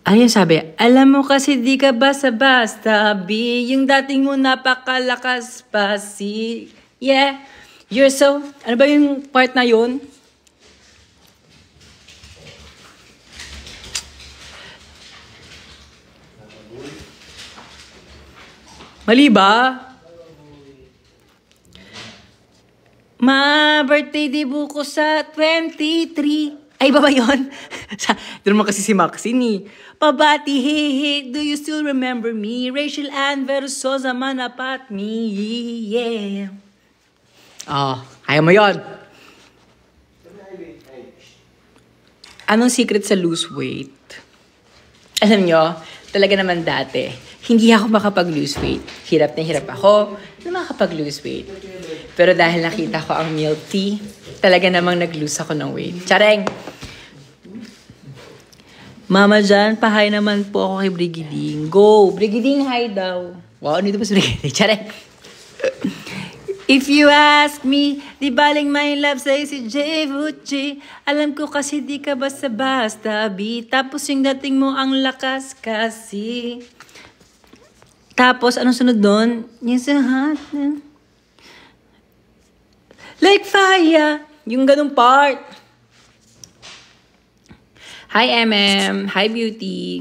Ano yung sabi? Alam mo kasi di ka basta-basta, B. Yung dating mo napakalakas pa si. Yeah. You're so. Ano ba yung part na yun? Mali ba? Ma-birthday debut ko sa 23. Ay, ba yun? Doon naman kasi si Maxine. Pabati, hey, do you still remember me? Rachel Ann Versosa, manapat me, yeah. Oh, kaya mo yun. Anong secret sa lose weight? Alam nyo, talaga naman dati, hindi ako makapag-lose weight. Hirap na hirap ako na makapag-lose weight. Pero dahil nakita ko ang milk tea, talaga namang nag-lose ako ng weight. Chareng! Mama Jan, pahay naman po ako kay Brigiding. Go! Brigiding, hi daw. Wow, nito pa si Brigiding. Chareng! If you ask me, di baling my love say si J. Vucci. Alam ko kasi di ka basta-basta, B. Tapos yung dating mo ang lakas kasi. Tapos, anong sunod doon? Yung sa hot. Like fire. Yung ganung part. Hi, MM. Hi, Beauty.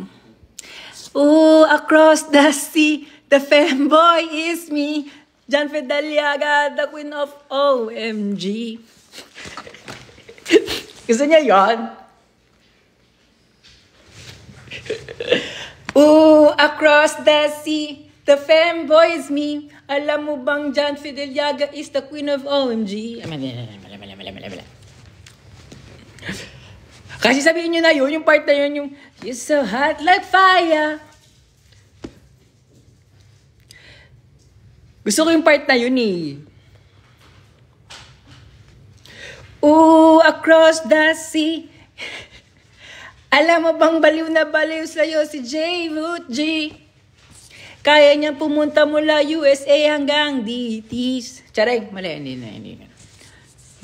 Ooh, across the sea, the femboy is me. John Fideliaga, the queen of OMG. Gusto niya yon? Ooh, across the sea, the femboy is me. Alam mo bang John Fideliaga is the queen of OMG? Mala. Kasi sabihin nyo na yun, yung part na yun, yung you're so hot like fire. Gusto ko yung part na yun eh. Ooh, across the sea. Alam mo bang baliw na baliw sa'yo si J. Vucci? Kaya niyang pumunta mula USA hanggang DTs. Charay, mali, hindi na.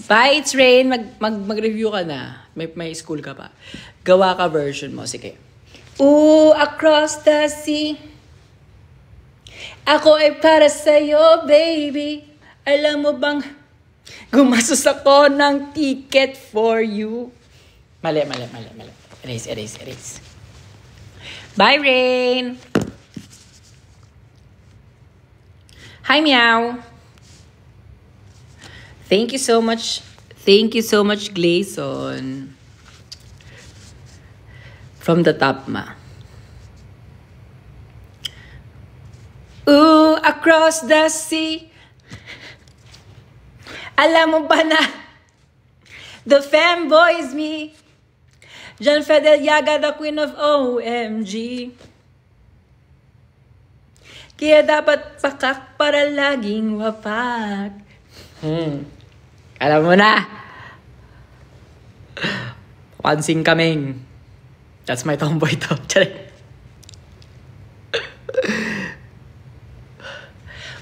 Bye, it's Rain. Mag-review ka na. May school ka pa. Gawa ka version mo. Sige. Ooh, across the sea. Ako ay para sa'yo, baby. Alam mo bang gumastos ako ng ticket for you? Mali. Erase. Bye, Rain. Hi, Meow. Thank you so much, Gleason. From the top, ma. Ooh, across the sea. Alam mo ba na the femboy is me? John Fideliaga, the queen of OMG. Kaya dapat pakak para laging wapak. Alam mo na. Pansing kaming. That's my tomboy to.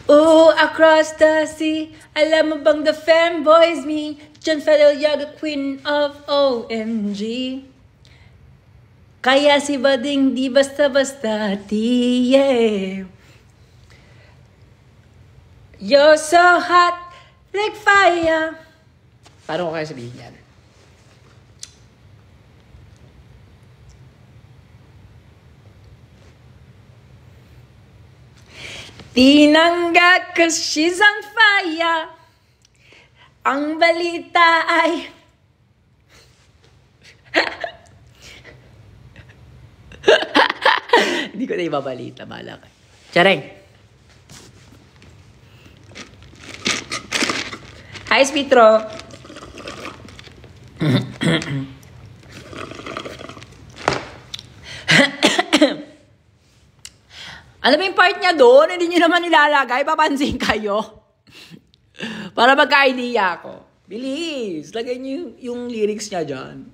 Ooh, across the sea. Alam mo bang the femboy is me? John Fideliaga, queen of OMG. Kaya si Bading di basta-basta, yeah. You're so hot like fire. Paano ko kaya sabihin yan? Tinanggap cause she's on fire. Ang balita ay hindi ko na ibabalita, bahala ka. Charing. Hi, Spitro. Ano ba yung part niya doon? Hindi nyo naman nilalagay. Papansin kayo. Para magka-idea ako. Bilis. Lagay nyo yung lyrics niya dyan.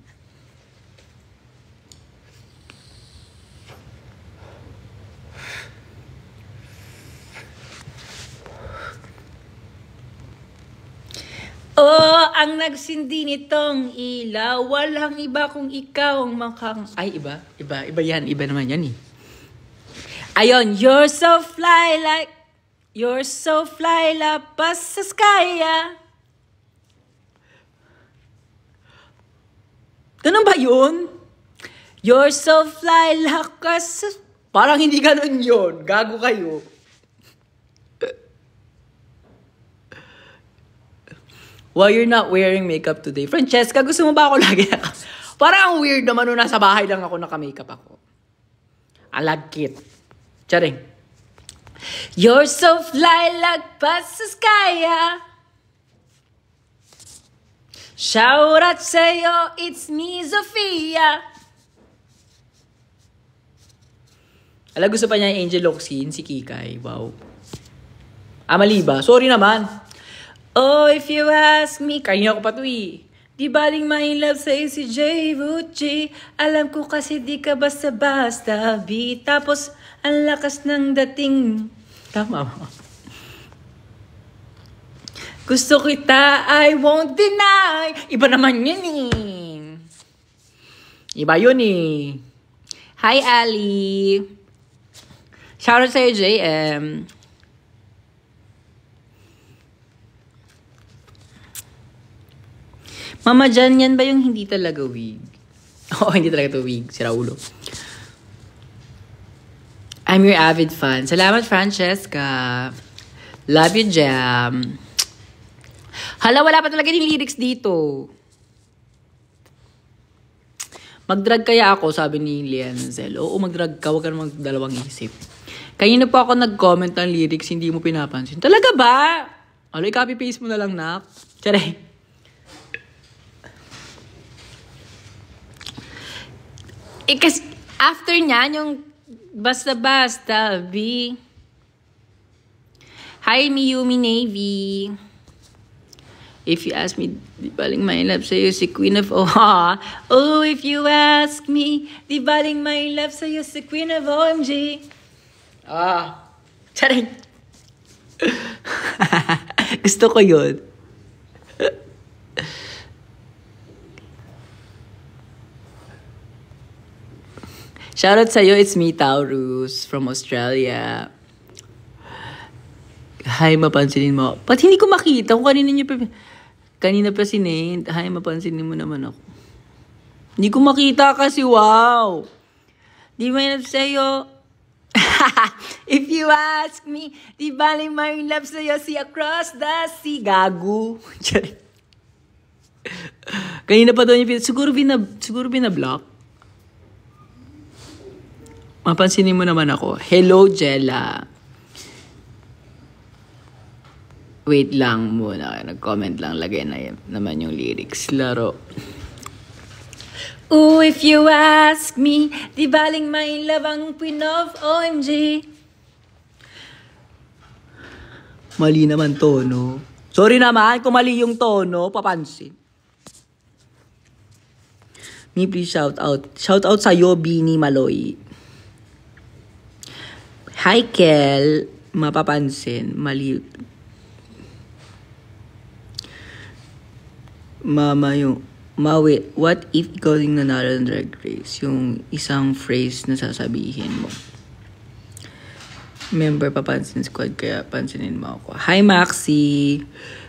Oh, ang nagsindi nitong ilaw. Walang iba kung ikaw ang makang... Ay, iba. Iba yan. Iba naman yan eh. Ayon, you're so fly lapas sa sky. Ganun ba yun? You're so fly lapas sa... Parang hindi ganun yun. Gago kayo. Why you're not wearing makeup today? Francesca, gusto mo ba ako lagi Parang ang weird naman nung nasa bahay lang ako naka-makeup ako. Alagkit. Charing. You're so fly lagpas sa sky. Shout out sa'yo, it's me, Zofia. Alam, gusto pa niya yung Angel Locsin, si Kikay. Wow. Mali ba? Sorry naman. Oh, if you ask me, kanina ko pa to eh. Di baling my love sa'yo si J. Vucci. Alam ko kasi di ka basta-basta B. Tapos, ang lakas ng dating. Tama mo. Gusto kita, I won't deny. Iba naman yun eh. Iba yun eh. Hi, Ali. Shoutout sa'yo, JM. Mama Jan, yan ba yung hindi talaga wig? Oo, hindi talaga to wig. Si Raulo. I'm your avid fan. Salamat, Francesca. Love you, Jam. Hala, wala pa talaga yung lyrics dito. Mag-drag kaya ako, sabi ni Lienzel. Oo, mag-drag ka. Huwag ka na magdalawang isip. Kanina po ako nag-comment ng lyrics, hindi mo pinapansin. Talaga ba? Alo, i-copy-paste mo na lang, nak. Tsaray. Kasi after niyan, yung basta-basta, B. Hi, Miyumi Navy. If you ask me, di baling my love sa'yo si Queen of... Oh, if you ask me, di baling my love sa'yo si Queen of OMG. Charing. Gusto ko yun. Shoutout sa'yo, it's me, Taurus, from Australia. Hi, mapansinin mo. Ba't hindi ko makita kung kanina pa si Nate. Hi, mapansinin mo naman ako. Hindi ko makita kasi, wow. Di ba yung sa'yo? If you ask me, di baling my love sa'yo si Across the Sea. Gago. Kanina pa doon yung siguro binablock. Mapansinin mo naman ako. Hello, Jella. Wait lang muna. Nag-comment lang. Lagay na naman yung lyrics. Laro. Ooh, if you ask me, di baling my love ang Queen of OMG. Mali naman tono. Sorry naman kung mali yung tono. Papansin. Me, please shout out. Shout out sa'yo, Bini Maloy. Hi, Kel. Mapapansin. Mali. Mama, yung... Mawi, what if ikaw yung nanalo ng Drag Race? Yung isang phrase na sasabihin mo. Member Papansin Squad, kaya pansinin mo ako. Hi, Maxi.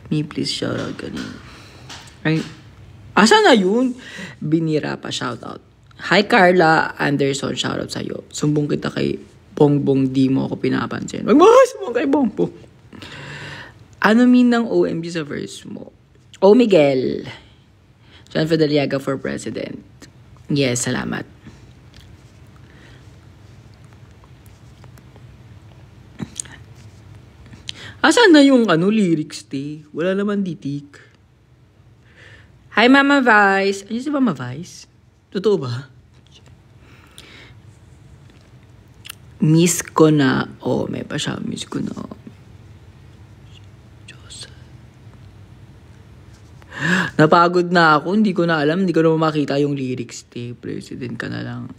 Me, please shout out kanina. Ay, asa na yun? Binira pa, shout out. Hi, Carla Anderson. Shout out sa'yo. Sumbong kita kay Bongbong, di mo ako pinapansin. Wag mo sumbong kay Bongbong. Ano mean ng OMG sa verse mo? Oh, Miguel. John Fideliaga for President. Yes, salamat. Asan na yung lyrics, te? Wala naman ditik. Hi, Mama Vice. Ano si Mama Vice? Totoo ba? Miss ko na. Oh, may pa siya. Miss ko na. Napagod na ako. Hindi ko na alam. Hindi ko na makita yung lyrics, te. President ka na lang.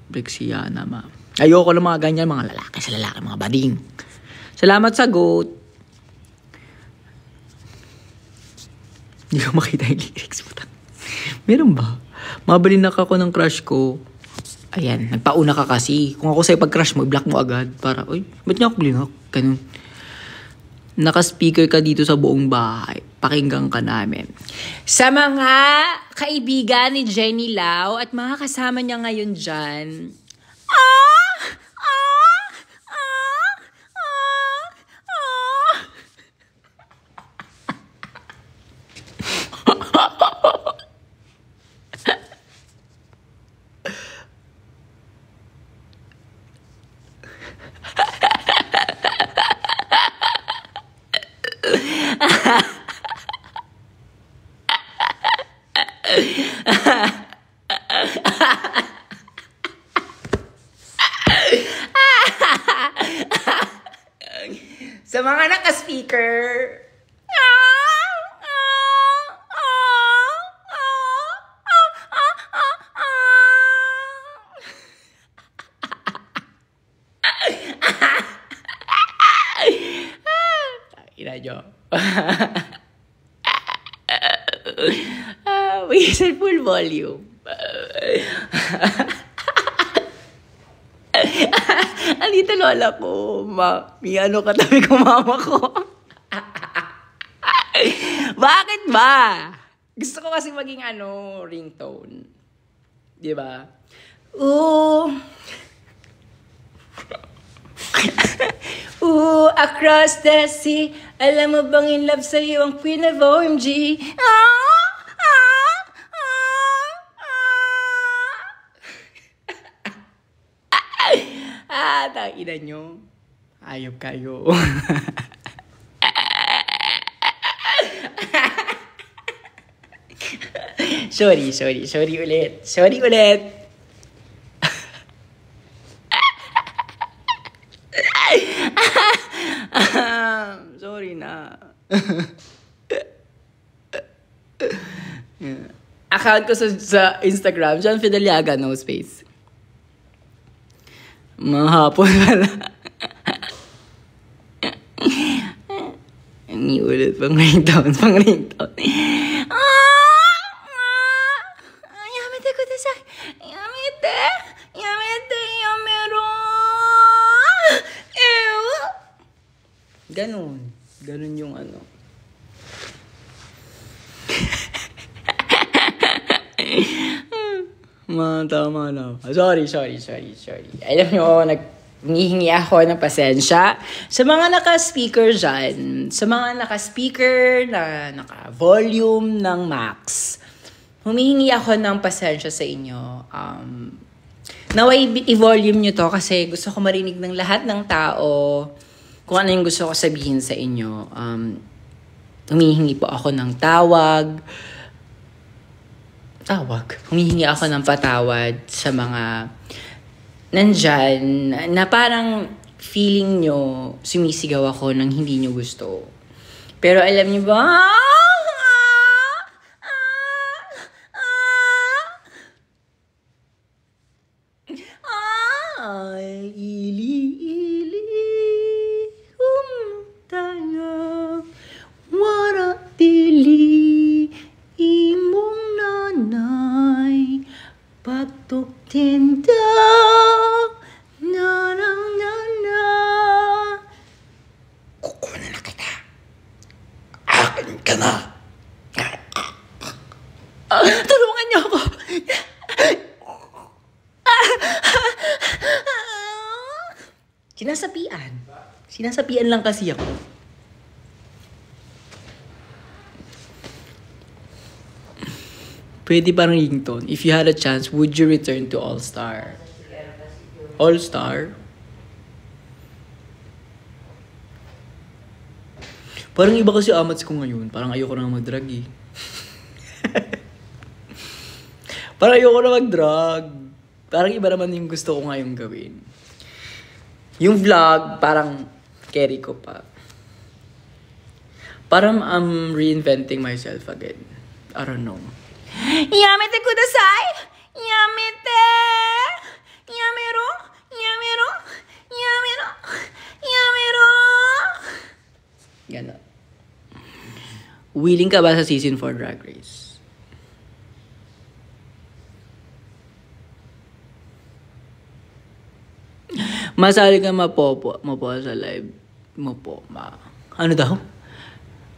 Brexiana, ma. Ayoko ng mga ganyan. Mga lalaki sa lalaki. Mga bading. Salamat sa goat. Hindi ko makita yung lyrics. Meron ba? Mabalinak ako ng crush ko. Ayan, nagpauna ka kasi. Kung ako sa'yo pag-crush mo, i-block mo agad. Para, uy, ba't niya ako blinak? Ganun. Naka-speaker ka dito sa buong bahay. Pakinggan ka namin. Sa mga kaibigan ni Jenny Lau at mga kasama niya ngayon dyan. Sa mga naka-speaker. Ina nyo. Wait, full volume. Alita lola ko, may katabi ko mama ko. Bakit ba? Gusto ko kasi maging ringtone. Di ba? Across the sea, alam mo bang in love sa'yo ang Queen of OMG? Ina nyo. Ayop kayo. Sorry ulit. Sorry na. Account ko sa Instagram, John Fideliaga, no space. Mahapon pala. Hindi ulit pang ringtone. Yamete ko ta sa. Yamete. Ganun yung Tama na. Sorry. Alam nyo, naghihingi ako ng pasensya sa mga naka-speaker dyan. Sa mga naka-speaker na naka-volume ng max. Humihingi ako ng pasensya sa inyo. Naway i-volume nyo to kasi gusto ko marinig ng lahat ng tao kung ano yung gusto ko sabihin sa inyo. Humihingi po ako ng tawag. Humihingi ako ng patawad sa mga nandyan na parang feeling nyo sumisigaw ako ng hindi nyo gusto. Pero alam nyo ba? Kukunin na kita. Akin ka na. Tulungan niyo ako. Sinasapian lang kasi ako. Pwede parang ringtone. If you had a chance, would you return to All-Star? All-Star? Parang iba kasi amats ko ngayon. Parang ayoko na mag-drug eh. Parang ayoko na mag-drug. Parang iba naman yung gusto ko ngayong gawin. Yung vlog, parang carry ko pa. Parang I'm reinventing myself again. I don't know. Yamete kudasai! Yamete! Yamero! Yamero! Yamero! Yamero! Gano'n. Willing ka ba sa season 4 Drag Race? Masali ka mapo sa live. Ano daw?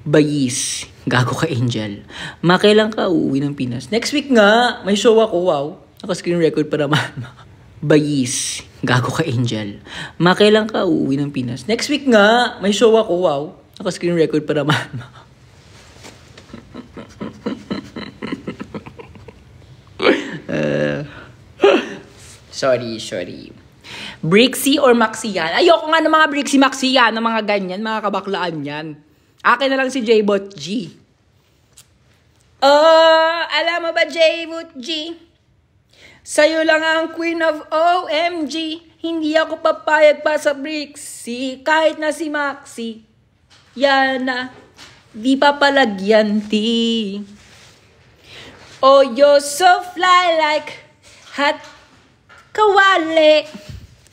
Bayis. Gago ka, Angel. Makailan ka uuwi ng Pinas? Next week nga. May show ako, wow. Naka-screen record pa naman. Bayis. Gago ka, Angel. Makailan ka uuwi ng Pinas? Next week nga. May show ako, wow. Naka-screen record pa naman. Sorry. Brixie or Maxian? Ayoko nga ng mga Brixie, Maxian, ng mga ganyan, mga kabaklaan yan. Akin na lang si J-Bot G. Oh, alam mo ba J-Bot G? Sa'yo lang ang queen of OMG. Hindi ako papayag pa sa Brixie, kahit na si Maxi. Yan na, di pa palagyanti. Oh, you're so fly like hot kawali.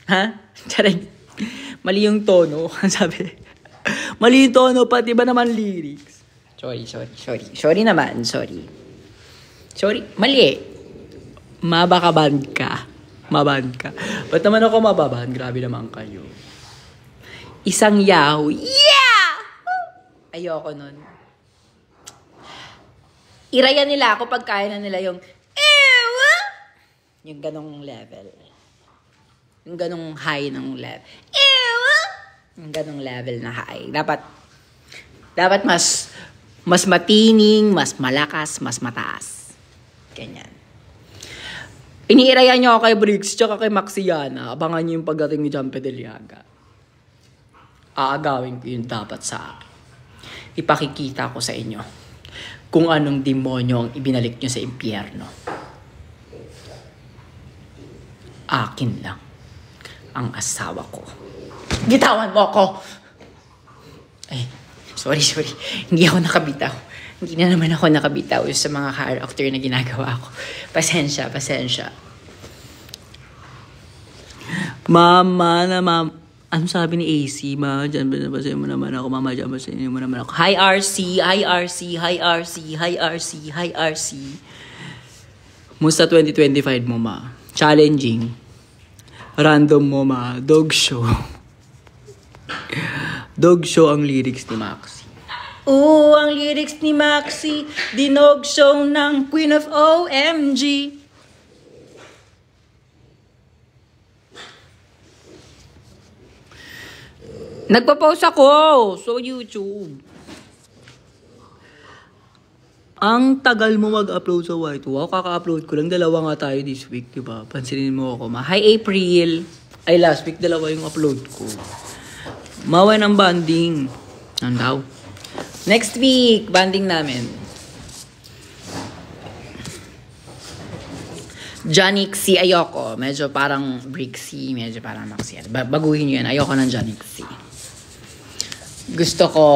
Ha? Charing. Mali yung tono. Sabi. Mali yung tono, pati ba naman lyrics? Sorry naman. Sorry. Mali. Mabakaban ka. Ba't naman ako mababan? Grabe naman kayo. Isang Yahoo. Yeah! Ayoko nun. Iraya nila ako pag kaya na nila yung ewa! Yung ganong level. Yung ganong high ng level. Ewa! Yung ganong level na high. Dapat mas matining, mas malakas, mas mataas. Ganyan. Iniiraya nyo ako kay Briggs tsaka kay Maxiana. Abangan nyo yung pagdating ni John Pedeliaga. Aagawin ko yung dapat sa akin. Ipakikita ko sa inyo kung anong demonyo ang ibinalik nyo sa impyerno. Akin lang ang asawa ko. Gitawan mo ako! Ay, sorry. Hindi ako nakabitaw. Hindi na naman ako nakabitaw sa mga character na ginagawa ko. Pasensya. Mama. Ano sabi ni AC? Ma, dyan ba sa'yo mo naman ako? Mama, dyan ba sa'yo mo naman ako? Hi RC. Musta 2025 mo, ma? Challenging. Random mo, ma. Dog show. Dog show ang lyrics ni Maxi. Oo, ang lyrics ni Maxi. Dinog show ng Queen of OMG. Nagpa-post ako so YouTube. Ang tagal mo mag-upload sa White. Wow, kaka-upload ko lang. 2 nga tayo this week, diba? Pansinin mo ako, ma. Hi, April. Ay, last week 2 yung upload ko. Maway ng banding. Ano daw? Next week, banding namin. Janixie, ayoko. Medyo parang Brixie, medyo parang Maxi. Baguhin nyo yan. Ayoko ng Janixie. Gusto ko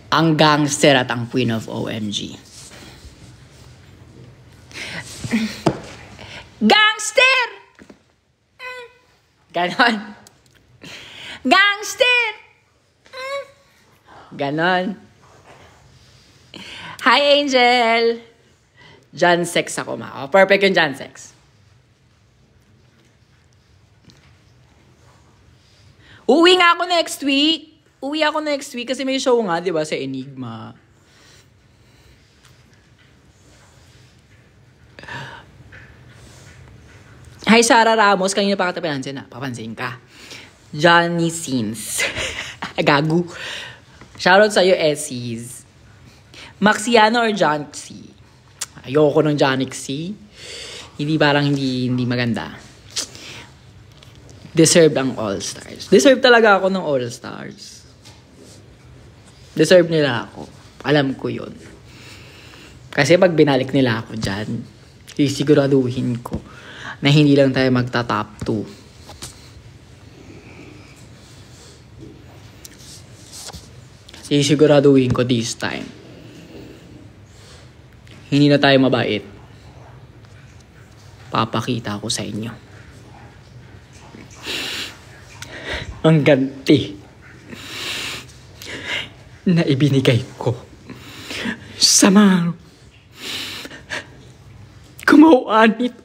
ang gangster at ang queen of OMG. Gangster! Ganon. Gangster! Ganon. Hi, Angel! John Sex ako, ma. Oh, perfect yung John Sex. Uwi nga ako next week. Kasi may show nga, di ba, sa Enigma. Hi, Sarah Ramos. Kanina pa kita pinansin na. Papansin ka. Johnny Sins. Gagu. Shoutout sa'yo, Essies. Maxiano or Jonxy? Ayoko ng Jonxy. Hindi maganda. Deserve ang All-Stars. Deserve talaga ako ng All-Stars. Deserve nila ako. Alam ko yun. Kasi pag binalik nila ako dyan, sisiguraduhin ko na hindi lang tayo magta-top 2. Sisiguraduhin ko this time. Hindi na tayo mabait. Papakita ko sa inyo. Ang ganti na ibinigay ko sa mga kumauanit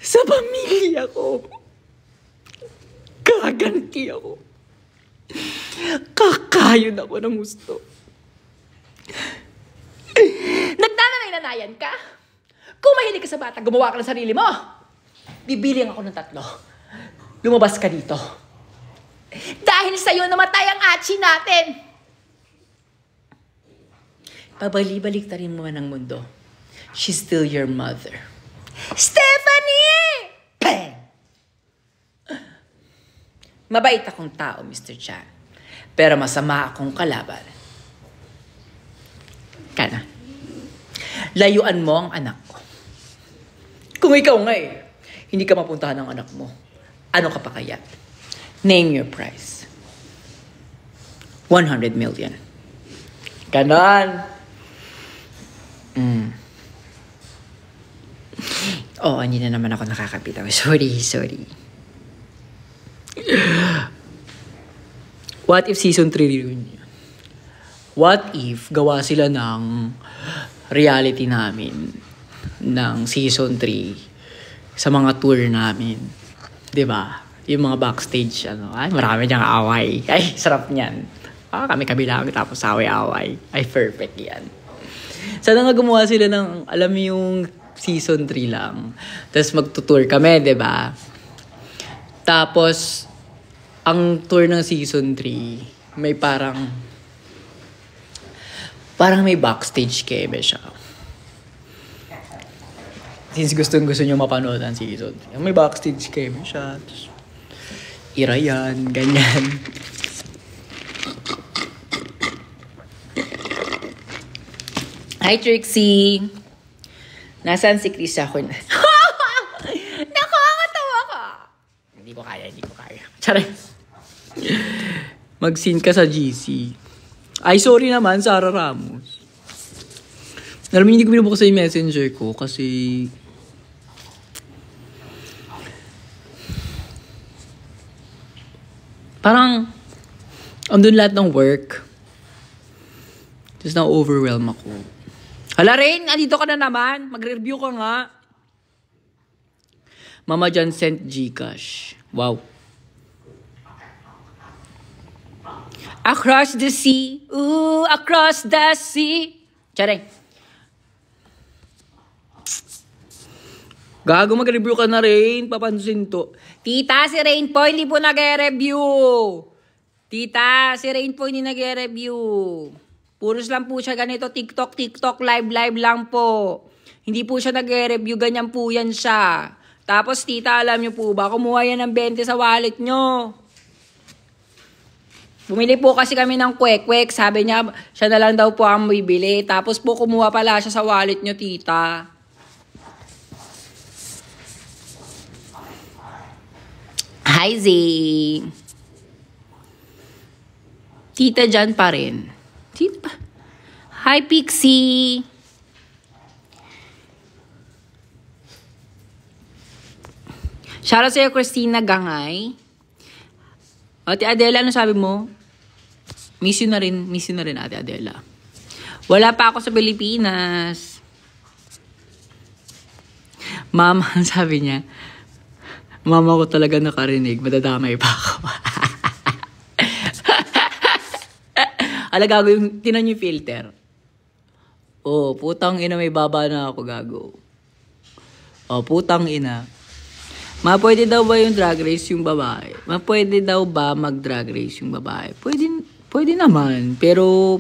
sa pamilya ko. Gaganti ako. Kakayon ako ng gusto. Nagtananay-nanayan ka? Kung mahilig ka sa bata, gumawa ka ng sarili mo. Bibiling ako ng 3. Lumabas ka dito. Dahil sa'yo namatay ang achi natin. Pabalik-balik rin mo man ang mundo. She's still your mother. Stephanie! Bang! Mabait akong tao, Mr. Chan. Pero masama akong kalaban. Kana. Layuan mo ang anak ko. Kung ikaw nga hindi ka mapuntahan ng anak mo, ano ka pa kaya? Name your price. 100 million. Ganon. Oh, hindi na naman ako nakakapitaw. Sorry. What if season 3 reunion? What if gawa sila ng reality namin ng season 3 sa mga tour namin? 'Di ba? Yung mga backstage, ay, marami diyang away. Ay, sarap niyan. Kami kabilang, tapos away-away. Ay, perfect yan. Sana nga gumawa sila ng, alam mo yung season 3 lang. Tapos magtutour kami, diba? Tapos, ang tour ng season 3, may parang may backstage keme siya. Since gusto nyo mapanood ang season 3, may backstage keme siya. Tapos, irayan, ganyan. Hi, Trixie. Nasaan si Chris ako? Nakakatawa ka. Hindi ko kaya. Charay. Mag-scene ka sa GC. Ay, sorry naman, Sarah Ramos. Alam mo, hindi ko binubuksan yung messenger ko kasi parang andun lahat ng work. Tapos na-overwhelm ako. Hala, Rain, andito ka na naman. Mag-review ka nga. Mama Jan sent Gcash. Wow. Across the sea. Ooh, across the sea. Charing. Gago, mag-review ka na, Rain. Papansin to. Tita, si Rain po hindi po nag-review. Tita, si Rain po hindi nag-review. Puros lang po siya ganito, TikTok, live lang po. Hindi po siya nag-review, ganyan po yan siya. Tapos, tita, alam niyo po ba, kumuha yan ng 20 sa wallet nyo. Bumili po kasi kami ng kwek-kwek. Sabi niya, siya na lang daw po ang bibili. Tapos po, kumuha pala siya sa wallet nyo, tita. Hi, Z. Tita dyan pa rin. Tita. Hi, Pixie. Shoutout sa'yo, Christina Gangay. Ate Adela, ano sabi mo? Miss you na rin, Ate Adela. Wala pa ako sa Pilipinas. Mama, sabi niya, mama ko talaga nakarinig, madadamay pa ako. Ala, gago, tinan yung filter. Oh, putang ina, may baba na ako, gago. Oh, putang ina. Pwede daw ba yung drag race yung babae? Pwede daw ba mag-drag race yung babae? Pwede naman. Pero,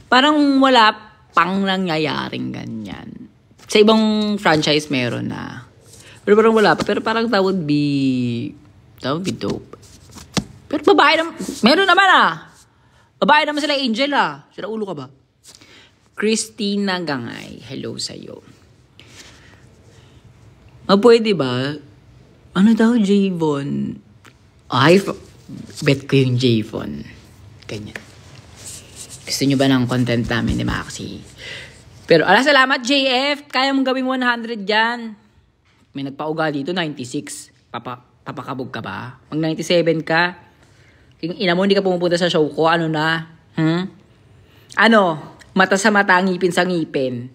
parang wala pang nangyayaring ganyan. Sa ibang franchise meron na. Pero parang wala pa. Pero parang that would be That would be dope. Pero babae naman, meron naman Babae naman sila Angel Sila ulo ka ba? Christina Gangay, hello sa'yo. Pwede ba? Ano daw, Javon? Ay, bet ko yung Javon. Ganyan. Gusto nyo ba ng content namin ni Maxi? Pero, salamat, JF. Kaya mong gawing 100 dyan. May nagpauga dito, 96. Papakabog ka ba? Mag 97 ka? Yung ina mo, hindi ka pumupunta sa show ko. Ano na? Ano? Mata sa mata, ngipin sa ngipin.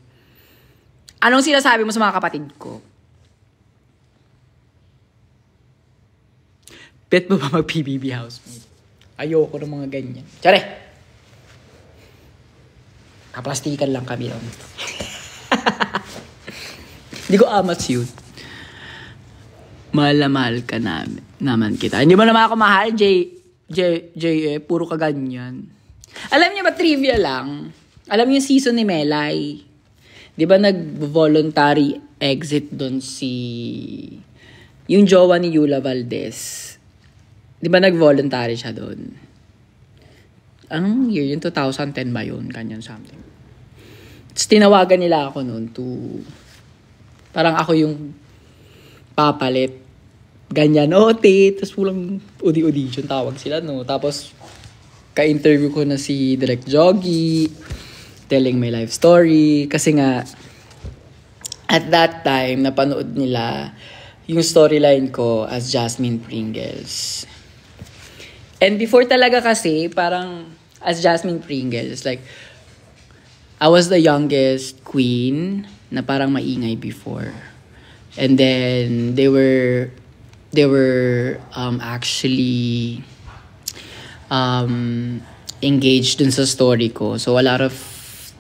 Anong sinasabi mo sa mga kapatid ko? Bet mo ba mag-PBB housemate? Ayoko ng mga ganyan. Tsare! Kaplastikan lang kami yun. Hindi ko amas yun. Mahal na mahal ka naman kita. Hindi mo naman ako mahal, puro ka ganyan. Alam niyo ba, trivia lang. Alam niyo yung season ni Melay. Di ba nag-voluntary exit doon yung jowa ni Yula Valdez. Di ba nag-voluntary siya doon? Anong year? Yung 2010 ba yun? Ganyan something. Tapos tinawagan nila ako noon parang ako yung papalit. Ganyan. Tapos pulang audition tawag sila, no? Tapos, ka-interview ko na si Direk Joggy, telling my life story. Kasi nga, at that time, napanood nila yung storyline ko as Jasmine Pringles. And before talaga kasi, parang as Jasmine Pringles, like, I was the youngest queen na parang maingay before. And then, they were actually engaged dun sa story ko. So, a lot of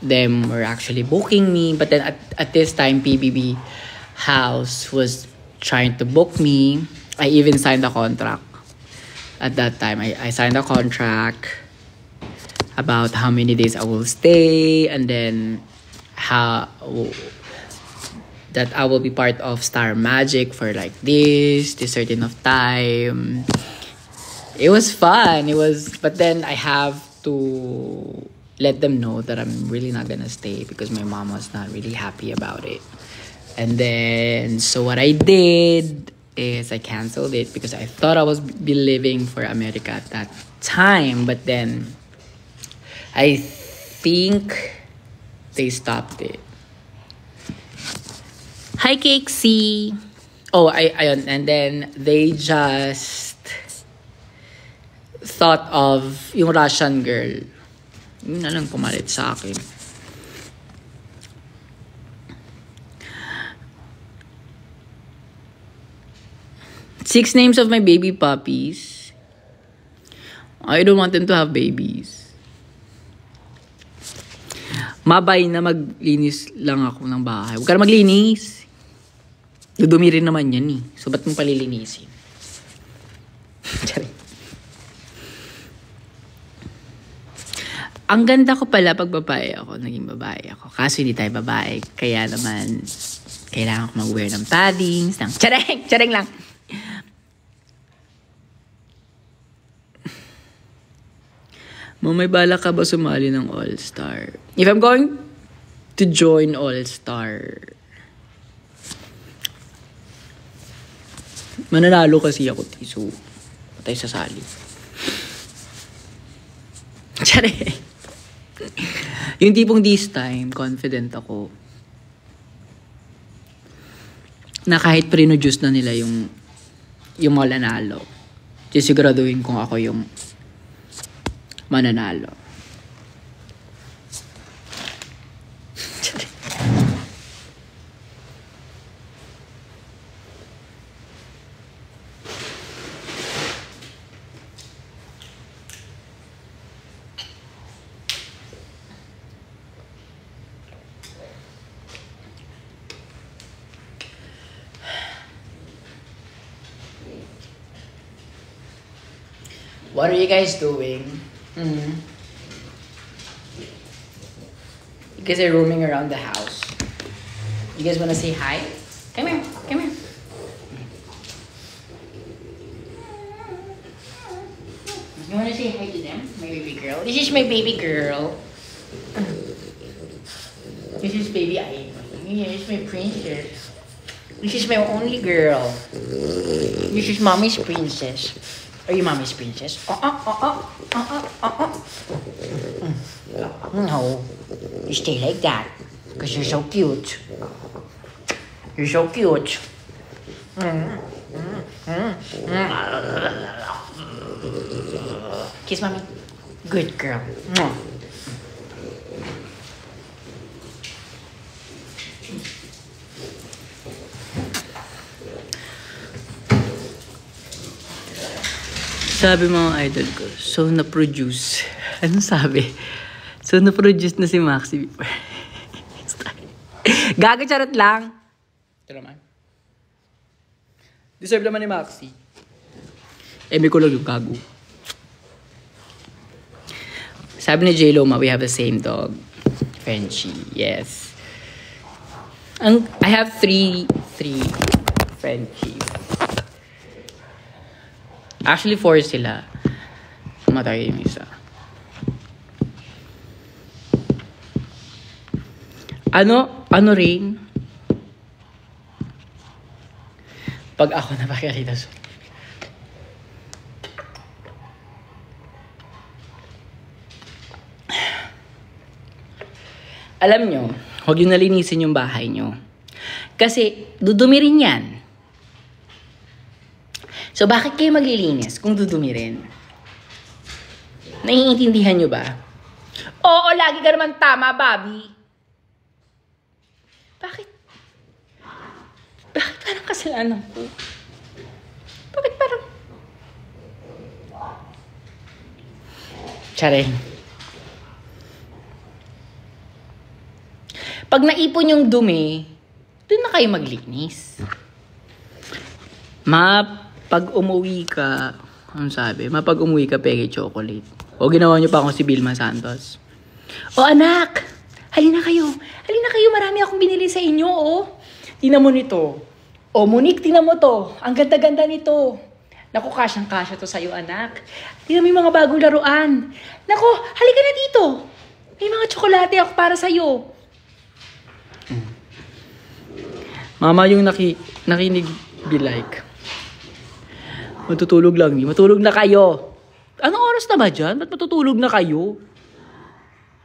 them were actually booking me. But then, at this time, PBB House was trying to book me. I even signed a contract. At that time, I signed a contract about how many days I will stay, and then that I will be part of Star Magic for like this certain of time. It was fun. But then I have to let them know that I'm really not gonna stay because my mom was not really happy about it. And then, so what I did is I canceled it because I thought I was be leaving for America at that time. But then, I think they stopped it. Hi, Cakesy! Ayun. And then, they just thought of yung Russian girl. Yun na lang pumalit sa akin. Six names of my baby puppies. I don't want them to have babies. Mabay na maglinis lang ako ng bahay. Huwag ka na maglinis. Dudumi rin naman yan eh. So, ba't mong palilinisin? Ang ganda ko pala pag babae ako. Naging babae ako. Kaso hindi tayo babae. Kaya naman, kailangan ko mag-wear ng paddings. Chareng lang. May bala ka ba sumali ng All-Star? If I'm going to join All-Star, mananalo kasi ako, so patay sa sali. Tsare. Yung tipong this time, confident ako na kahit pre-produce na nila yung mananalo, siguraduhin kung ako yung mananalo. What are you guys doing? You guys are roaming around the house. You guys wanna say hi? Come here. baby girl. This is my baby girl. This is baby Ivy. This is my princess. This is my only girl. This is mommy's princess. Are you mommy's princess? No. You stay like that. Because you're so cute. You're so cute. Kiss mommy. Good girl. Sabi mga idol ko, so na-produce. Anong sabi? So na-produce na si Maxi before. Gago, charot lang. Ito naman. Deserve naman ni Maxi. Eme ko lang yung gago. Sabi ni J-Lo, we have the same dog. Frenchie, yes. I have three Frenchies. Actually, 4 sila. Matay yung isa. Ano rin? Pag ako napakalita. Alam nyo, huwag yung nalinisin yung bahay nyo. Kasi, dudumi rin yan. So, bakit kayo maglilinis kung dudumi rin? Naiintindihan nyo ba? Oo, lagi ka naman tama, Bobby. Bakit parang kasalanan ko? Bakit parang... Charing. Pag naipon yung dumi, doon na kayo maglinis. Pag umuwi ka, ano sabi? Pag umuwi ka, peke chocolate. O ginawa niyo pa akong si Vilma Santos. O anak, halina kayo, marami akong binili sa inyo, oh. Tingnan mo nito. O Monique, tingnan mo to. Ang ganda-ganda nito. Naku, kasyang-kasya to sa'yo, anak. Tingnan mo yung mga bagong laruan. Naku, halika na dito. May mga tsokolate ako para sa'yo. Mama yung nakinig be like. Matutulog lang. Matulog na kayo. Anong oras na ba dyan? Ba't matutulog na kayo?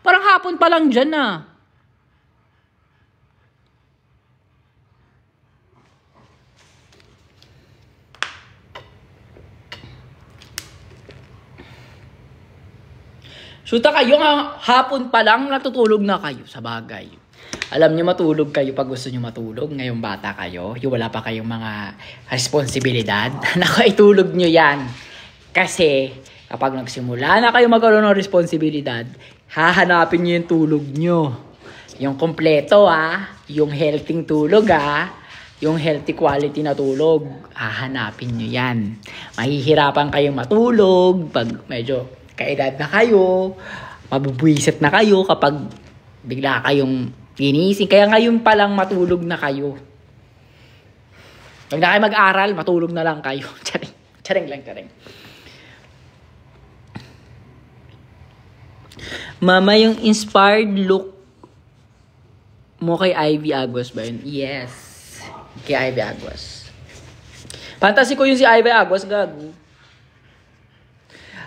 Parang hapon pa lang dyan ah. Suta kayo nga, hapon pa lang natutulog na kayo sa bagay. Alam nyo matulog kayo pag gusto nyo matulog. Ngayong bata kayo, yung wala pa kayong mga responsibilidad. Nakaitulog nyo yan. Kasi kapag nagsimula na kayo magkaroon ng responsibilidad, hahanapin nyo yung tulog nyo. Yung kompleto yung healthy tulog yung healthy quality na tulog, hahanapin nyo yan. Mahihirapan kayong matulog pag medyo kaedad na kayo, mabubwisit na kayo kapag bigla kayong ginising. Kaya ngayon palang matulog na kayo. Pag na kayo mag-aral, matulog na lang kayo. Charing lang. Mama, yung inspired look mo kay Ivy Aguas ba yun? Yes. Kay Ivy Aguas. Fantasy ko yung si Ivy Aguas, gago.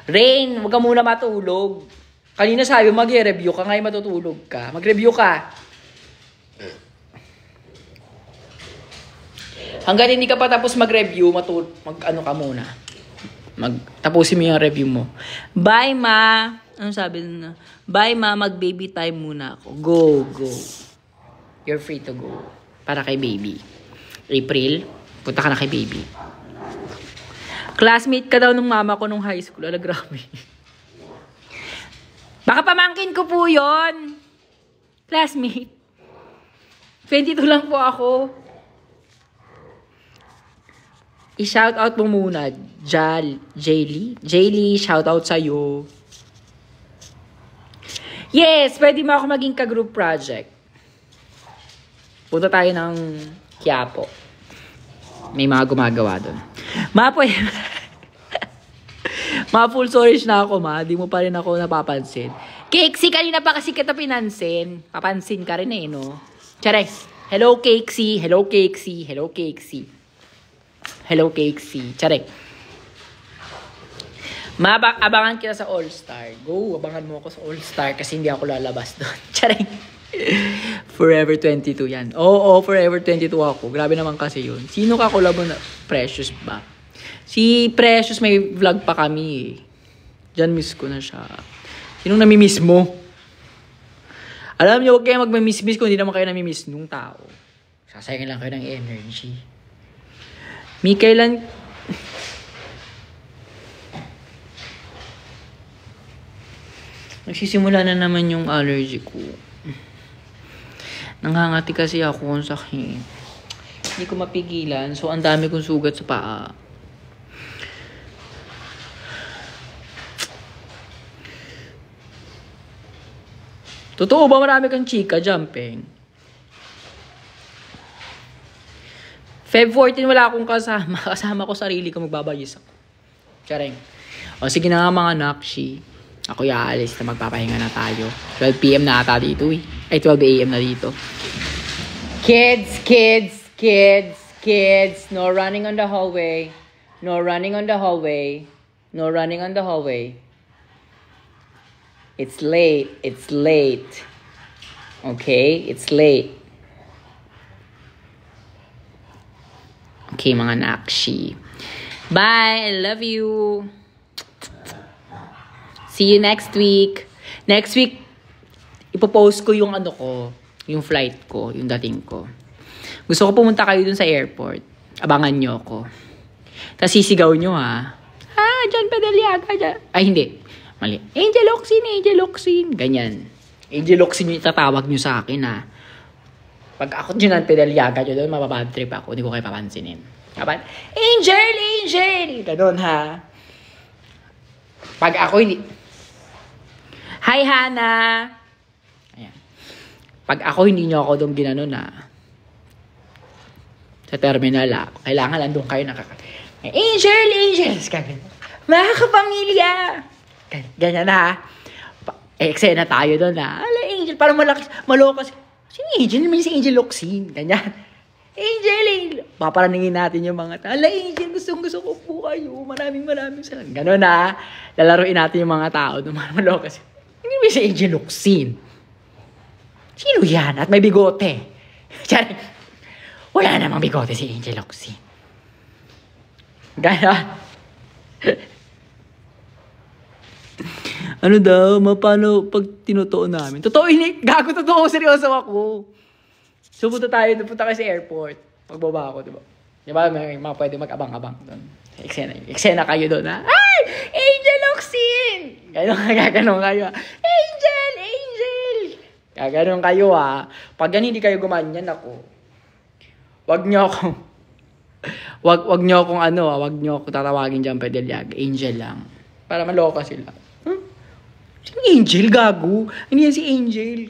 Rain, huwag ka muna matulog. Kanina sabi, mag-review ka, ngayon matutulog ka. Mag-review ka. Hanggang hindi ka pa tapos mag-review, mag-ano ka muna. Tapusin mo yung review mo. Bye, ma. Ano sabi na? Bye, ma. Mag-baby time muna ako. Go. You're free to go. Para kay baby. April, punta ka na kay baby. Classmate ka daw ng mama ko nung high school. Ala, grabe. Baka pamangkin ko po yon. Classmate. 22 lang po ako. I-shoutout mo muna. Jaylee, shoutout sa'yo. Yes, pwede mo ako maging ka-group project. Punta tayo ng Quiapo. May mga gumagawa doon. Mga full storage na ako, ma. Di mo pa rin ako napapansin. Cakesy, kanina pa kasi kita pinansin. Papansin ka rin eh, no? Charay. Hello, Cakesy. Hello, Cakesy. Hello, Cakesy. Hello, Cakesy. Charay. Abangan kita sa All-Star. Go, abangan mo ako sa All-Star kasi hindi ako lalabas doon. Charay. Forever 22 yan. Oo, Forever 22 ako. Grabe naman kasi yun. Sino ka kolabo na? Precious ba? Si Precious may vlog pa kami eh. Diyan miss ko na siya. Sinong namimiss mo? Alam niyo, huwag kayo magmamiss-miss kung hindi naman kayo namimiss nung tao. Sasayangin lang kayo ng energy. Kailan... Nagsisimula na naman yung allergy ko. Nanghangati kasi ako sa sakit. Hindi ko mapigilan. So, ang dami kong sugat sa paa. Totoo ba marami kang chika jumping? Feb 14 wala akong kasama. Kasama ko sarili ko, magbabayis ako. Charing. O sige na nga mga nakshi. Ako aalis na magpapahinga na tayo. 12 PM na ata dito eh. Ay 12 AM na dito. Kids, kids, kids, kids. No running on the hallway. No running on the hallway. No running on the hallway. It's late. It's late. Okay? It's late. Okay, mga nakshi. Bye. I love you. See you next week. Next week, ipopost ko yung ano ko, yung flight ko, yung dating ko. Gusto ko pumunta kayo dun sa airport. Abangan nyo ako. Tapos sisigaw nyo ha. John Pedaliaga dyan. Ay, hindi. Mali. Angel Oxin. Ganyan. Angel Oxin yung itatawag nyo sa akin ha. Pag ako John Pedaliaga dyan doon, mababad trip ako. Hindi ko kayo papansinin. Kapan? Angel! Ganon ha. Pag ako hindi... Hi, Hana! Ayan. Pag ako hindi nyo ako doon ginanon na sa terminal kailangan lang doon kayo Angel! Mga kapamilya! Ganyan na eksena tayo doon Ala, Angel, parang malokas. Si Angel, naman si Angel Oxin. Ganyan. Angel! Paparaningin natin yung mga Ala, Angel, gusto ko po kayo. Maraming salamat. Ganon lalaruin natin yung mga tao doon. Malokas. Hindi naman si Angel Oxin. Sino yan? At may bigote. Wala namang bigote si Angel Oxin. Gana. Ano daw? Paano pag tinutuon namin? Totoo ini. Gago, totoo. Seryoso ako. So, punta kayo sa airport. Pagbaba ako, diba? Diba, may mga pwede mag-abang-abang doon. Eksena kayo doon, ha? Ay! Angel Oxin! Gaganon kayo, ha? Angel! Gaganon kayo, ha? Pag yan, hindi kayo gumanyan ako. Wag nyo akong tatawagin dyan, Pedaliaga. Angel lang. Para maloka sila. Si Angel, gago. Hindi yan si Angel.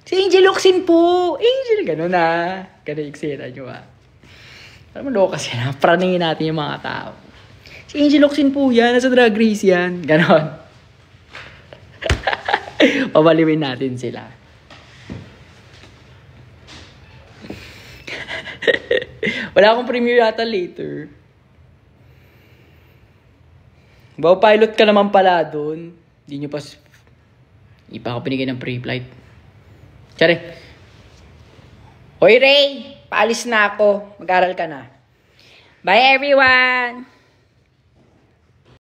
Si Angel Oxin po. Angel, gano'n na. Gano'n eksena nyo Para maloka sila. Praningin natin yung mga tao. Si Angel Oxin po yan. Nasa Drag Race yan. Gano'n. Pabaliwin natin sila. Wala akong premiere yata later. Wow, pilot ka naman pala doon. Hindi pa ako binigyan ng pre-flight. Tsari. Hoy, Ray! Paalis na ako. Mag-aral ka na. Bye, everyone!